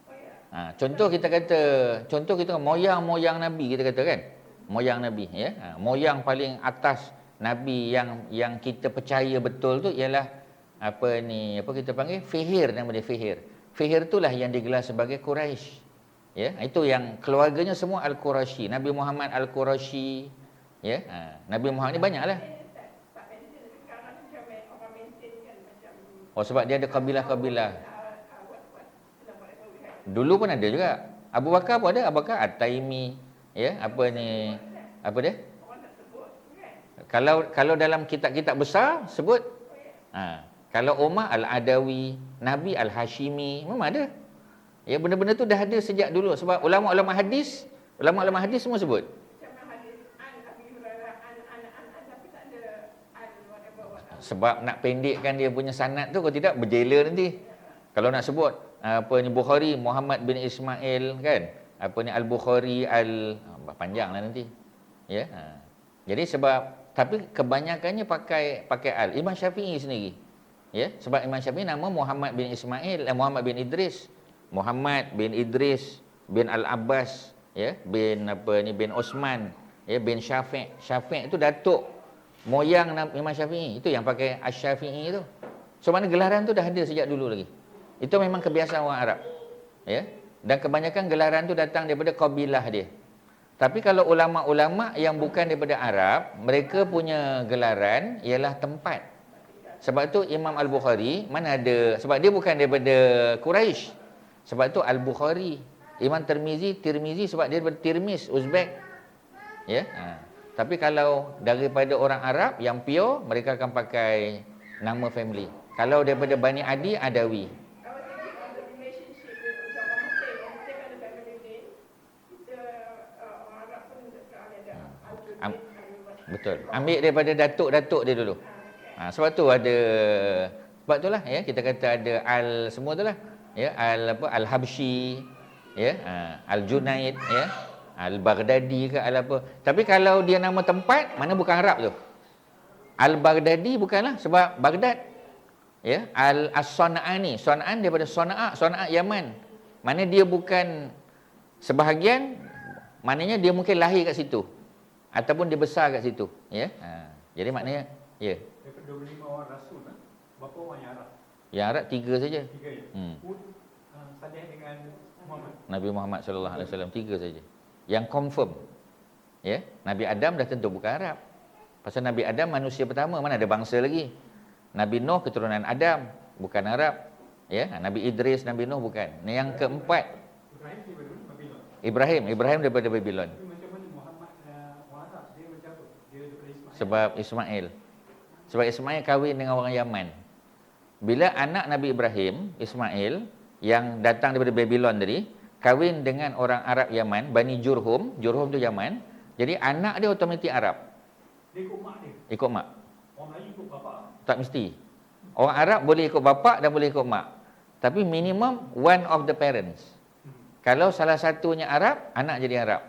Oh ya. Contoh kita moyang Nabi kita kata kan. Moyang Nabi ya. Moyang paling atas Nabi yang kita percaya betul tu ialah apa kita panggil Fihir, nama dia Fihir. Fihir itulah yang digelar sebagai Quraisy. Ya, itu yang keluarganya semua Al-Quraisy. Nabi Muhammad Al-Quraisy. Ya. Nabi Muhammad ni banyaklah. Oh, sebab dia ada kabilah-kabilah. Dulu pun ada juga. Abu Bakar pun ada. Abu Bakar At-Taimi. Ya, apa dia? Kalau dalam kitab-kitab besar sebut. Kalau Umar Al-Adawi, Nabi Al-Hashimi, memang ada. Ya, benda-benda tu dah ada sejak dulu. Sebab ulama-ulama hadis semua sebut. Sebab nak pendekkan dia punya sanad tu, kalau tidak berjela nanti. Kalau nak sebut Bukhari Muhammad bin Ismail kan. Al-Bukhari panjanglah nanti. Ya. Jadi tapi kebanyakannya pakai al. Imam Syafi'i sendiri. Ya, sebab Imam Syafi'i nama Muhammad bin Ismail, Muhammad bin Idris. Muhammad bin Idris bin Al-Abbas, ya, bin Osman, ya, bin Syafi'. Syafi' itu datuk moyang Imam Syafi'i. Itu yang pakai Asy-Syafi'i itu. So mana gelaran tu dah ada sejak dulu lagi. Itu memang kebiasaan orang Arab. Ya. Dan kebanyakan gelaran tu datang daripada kabilah dia. Tapi kalau ulama-ulama yang bukan daripada Arab, mereka punya gelaran ialah tempat. Sebab tu Imam Al-Bukhari mana ada, sebab dia bukan daripada Quraisy. Sebab tu Al-Bukhari. Imam Tirmizi sebab dia daripada Tirmiz, Uzbek. Ya. Tapi kalau daripada orang Arab yang pure, mereka akan pakai nama family. Kalau daripada Bani Adi, Adawi. Betul. Ambil daripada datuk-datuk dia dulu. Sebab tu ada, sebab itulah ya, kita kata ada al semua itulah. Ya, Al-Habsyi, ya, Al-Junaid, ya, Al-Baghdadi ke apa. Tapi kalau dia nama tempat, mana bukan Arab tu. Al-Baghdadi bukanlah sebab Baghdad. Ya, As-Sana'ani, Sana'an daripada Sana'a Yaman. Mana dia bukan sebahagian, maknanya dia mungkin lahir kat situ ataupun dia besar kat situ, ya. Jadi maknanya ya. Daripada 25 orang rasul, berapa orang yang Arab? Yang Arab 3 saja. 3 ya. Salih dengan Muhammad. Nabi Muhammad sallallahu alaihi wasallam 3 saja. Yang confirm. Ya, Nabi Adam dah tentu bukan Arab. Pasal Nabi Adam manusia pertama, mana ada bangsa lagi. Nabi Nuh keturunan Adam, bukan Arab. Ya, Nabi Idris, Nabi Nuh bukan. Yang keempat, Ibrahim daripada Babylon. Sebab Ismail kahwin dengan orang Yaman. Bila anak Nabi Ibrahim, Ismail, yang datang daripada Babylon tadi, kahwin dengan orang Arab Yaman, Bani Jurhum tu Yaman, jadi anak dia otomatik Arab. Dia ikut mak dia? Ikut mak. Orang Melayu ikut bapak? Tak mesti. Orang Arab boleh ikut bapak dan boleh ikut mak. Tapi minimum one of the parents. Kalau salah satunya Arab, anak jadi Arab.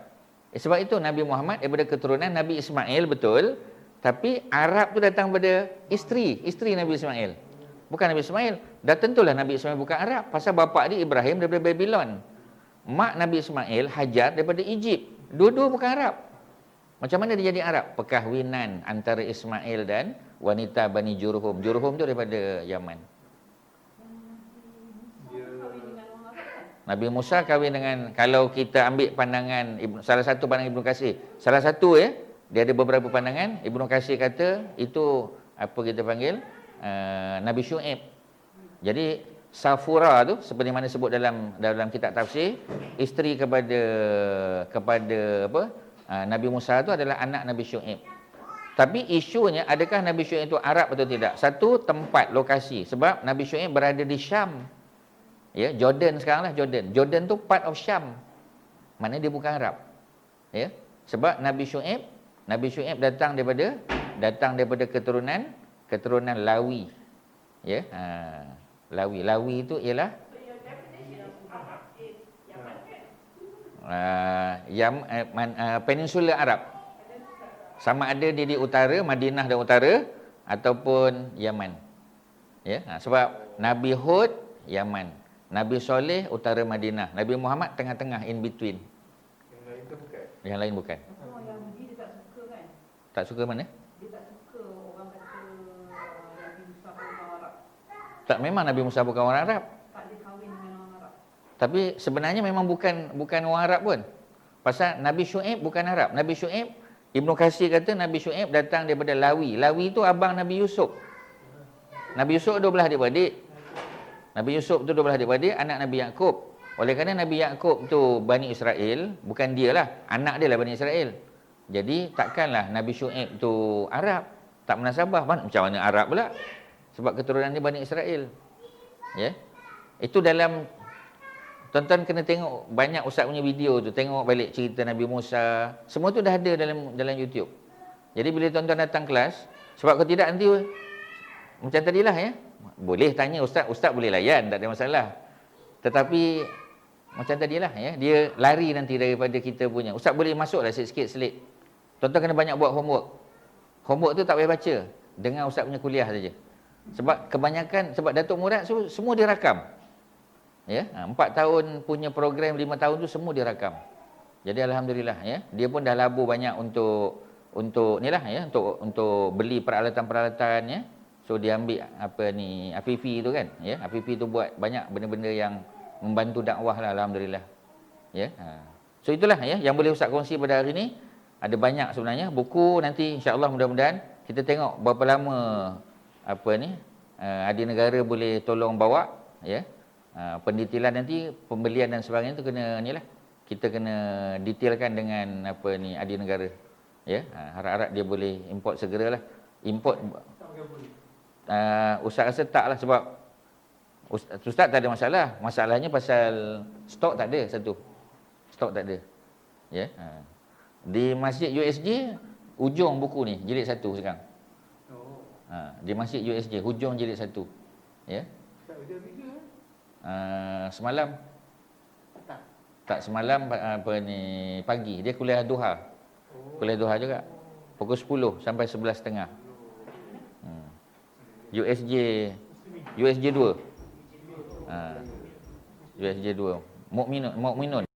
Sebab itu Nabi Muhammad daripada keturunan Nabi Ismail, betul. Tapi Arab tu datang pada isteri Nabi Ismail. Bukan Nabi Ismail. Dah tentulah Nabi Ismail bukan Arab. Pasal bapa dia Ibrahim daripada Babylon. Mak Nabi Ismail, Hajar daripada Egypt. Dua-dua bukan Arab. Macam mana dia jadi Arab? Perkahwinan antara Ismail dan wanita Bani Jurhum. Jurhum tu daripada Yaman. Nabi Musa kahwin dengan, kalau kita ambil pandangan salah satu pandangan Ibnu Katsir, salah satu dia ada beberapa pandangan. Ibnu Katsir kata itu apa kita panggil Nabi Syuaib. Jadi Safura tu seperti mana sebut dalam kitab tafsir, isteri kepada apa Nabi Musa tu adalah anak Nabi Syuaib. Tapi isunya adakah Nabi Syuaib itu Arab atau tidak? Satu, tempat, lokasi. Sebab Nabi Syuaib berada di Syam. Ya, Jordan sekarang lah Jordan. Jordan tu part of Syam. Maknanya dia bukan Arab. Ya. Sebab Nabi Syuaib datang daripada keturunan Lawi. Ya. Lawi itu ialah So your definition of Arab is Yaman kan? Peninsula Arab. Sama ada dia di utara, Madinah dan utara, ataupun Yaman. Ya. Sebab Nabi Hud Yaman, Nabi Soleh utara Madinah, Nabi Muhammad tengah-tengah, in between. Yang lain tu bukan. Yang lain bukan. Oh, yang dia tak suka kan? Tak suka mana? Dia tak suka orang kata Nabi Musa orang Arab. Tak, memang Nabi Musa bukan orang Arab. Tak dia kahwin dengan orang Arab. Tapi sebenarnya memang bukan orang Arab pun. Pasal Nabi Syuaib bukan Arab. Nabi Syuaib, Ibnu Katsir kata Nabi Syuaib datang daripada Lawi. Lawi tu abang Nabi Yusuf. Nabi Yusuf 12 adik-beradik. Nabi Yusuf tu 12 adik-beradik, anak Nabi Yaqub. Oleh kerana Nabi Yaqub tu Bani Israel, bukan dia lah, anak dia lah Bani Israel. Jadi takkanlah Nabi Syuaib tu Arab. Tak munasabah. Macam mana Arab pula? Sebab keturunan dia Bani Israel. Ya. Itu dalam, tuan-tuan kena tengok banyak ustaz punya video tu, tengok balik cerita Nabi Musa. Semua tu dah ada dalam YouTube. Jadi bila tuan-tuan datang kelas, sebab kalau tidak nanti macam tadilah ya. Boleh tanya ustaz boleh layan, tak ada masalah. Tetapi macam tadilah ya, dia lari nanti daripada kita punya. Ustaz boleh masuklah sikit-sikit selit. Tuan-tuan kena banyak buat homework. Homework tu tak payah baca, dengar ustaz punya kuliah saja. Sebab kebanyakan, sebab Datuk Murad semua dia rakam. Ya, 4 tahun punya program, 5 tahun tu semua dia rakam. Jadi alhamdulillah ya, dia pun dah labur banyak untuk nilah ya, untuk beli peralatan-peralatan ya. So dia ambil Afifi tu kan, ya. Afifi tu buat banyak benda-benda yang membantu dakwah lah, alhamdulillah. Ya. So itulah ya yang boleh ustaz kongsi pada hari ni. Ada banyak sebenarnya buku, nanti insya-Allah mudah-mudahan kita tengok berapa lama Adik Negara boleh tolong bawa ya. Pendetailan nanti, pembelian dan sebagainya tu kena nilah. Kita kena detailkan dengan Adik Negara. Ya. Harap-harap dia boleh import segeralah. Import Tak pakai boleh. Ustaz rasa tak lah, sebab Ustaz tak ada masalah. Masalahnya pasal stok tak ada satu. Stok tak ada. Ya. Di Masjid USJ hujung buku ni jilid 1 sekarang. Oh. Di Masjid USJ hujung jilid 1. Ya. Tak ada video Semalam tak. tak semalam pagi dia kuliah duha. Kuliah duha juga. Pukul 10 sampai 11.30. USJ 2. USJ 2. Mukminun.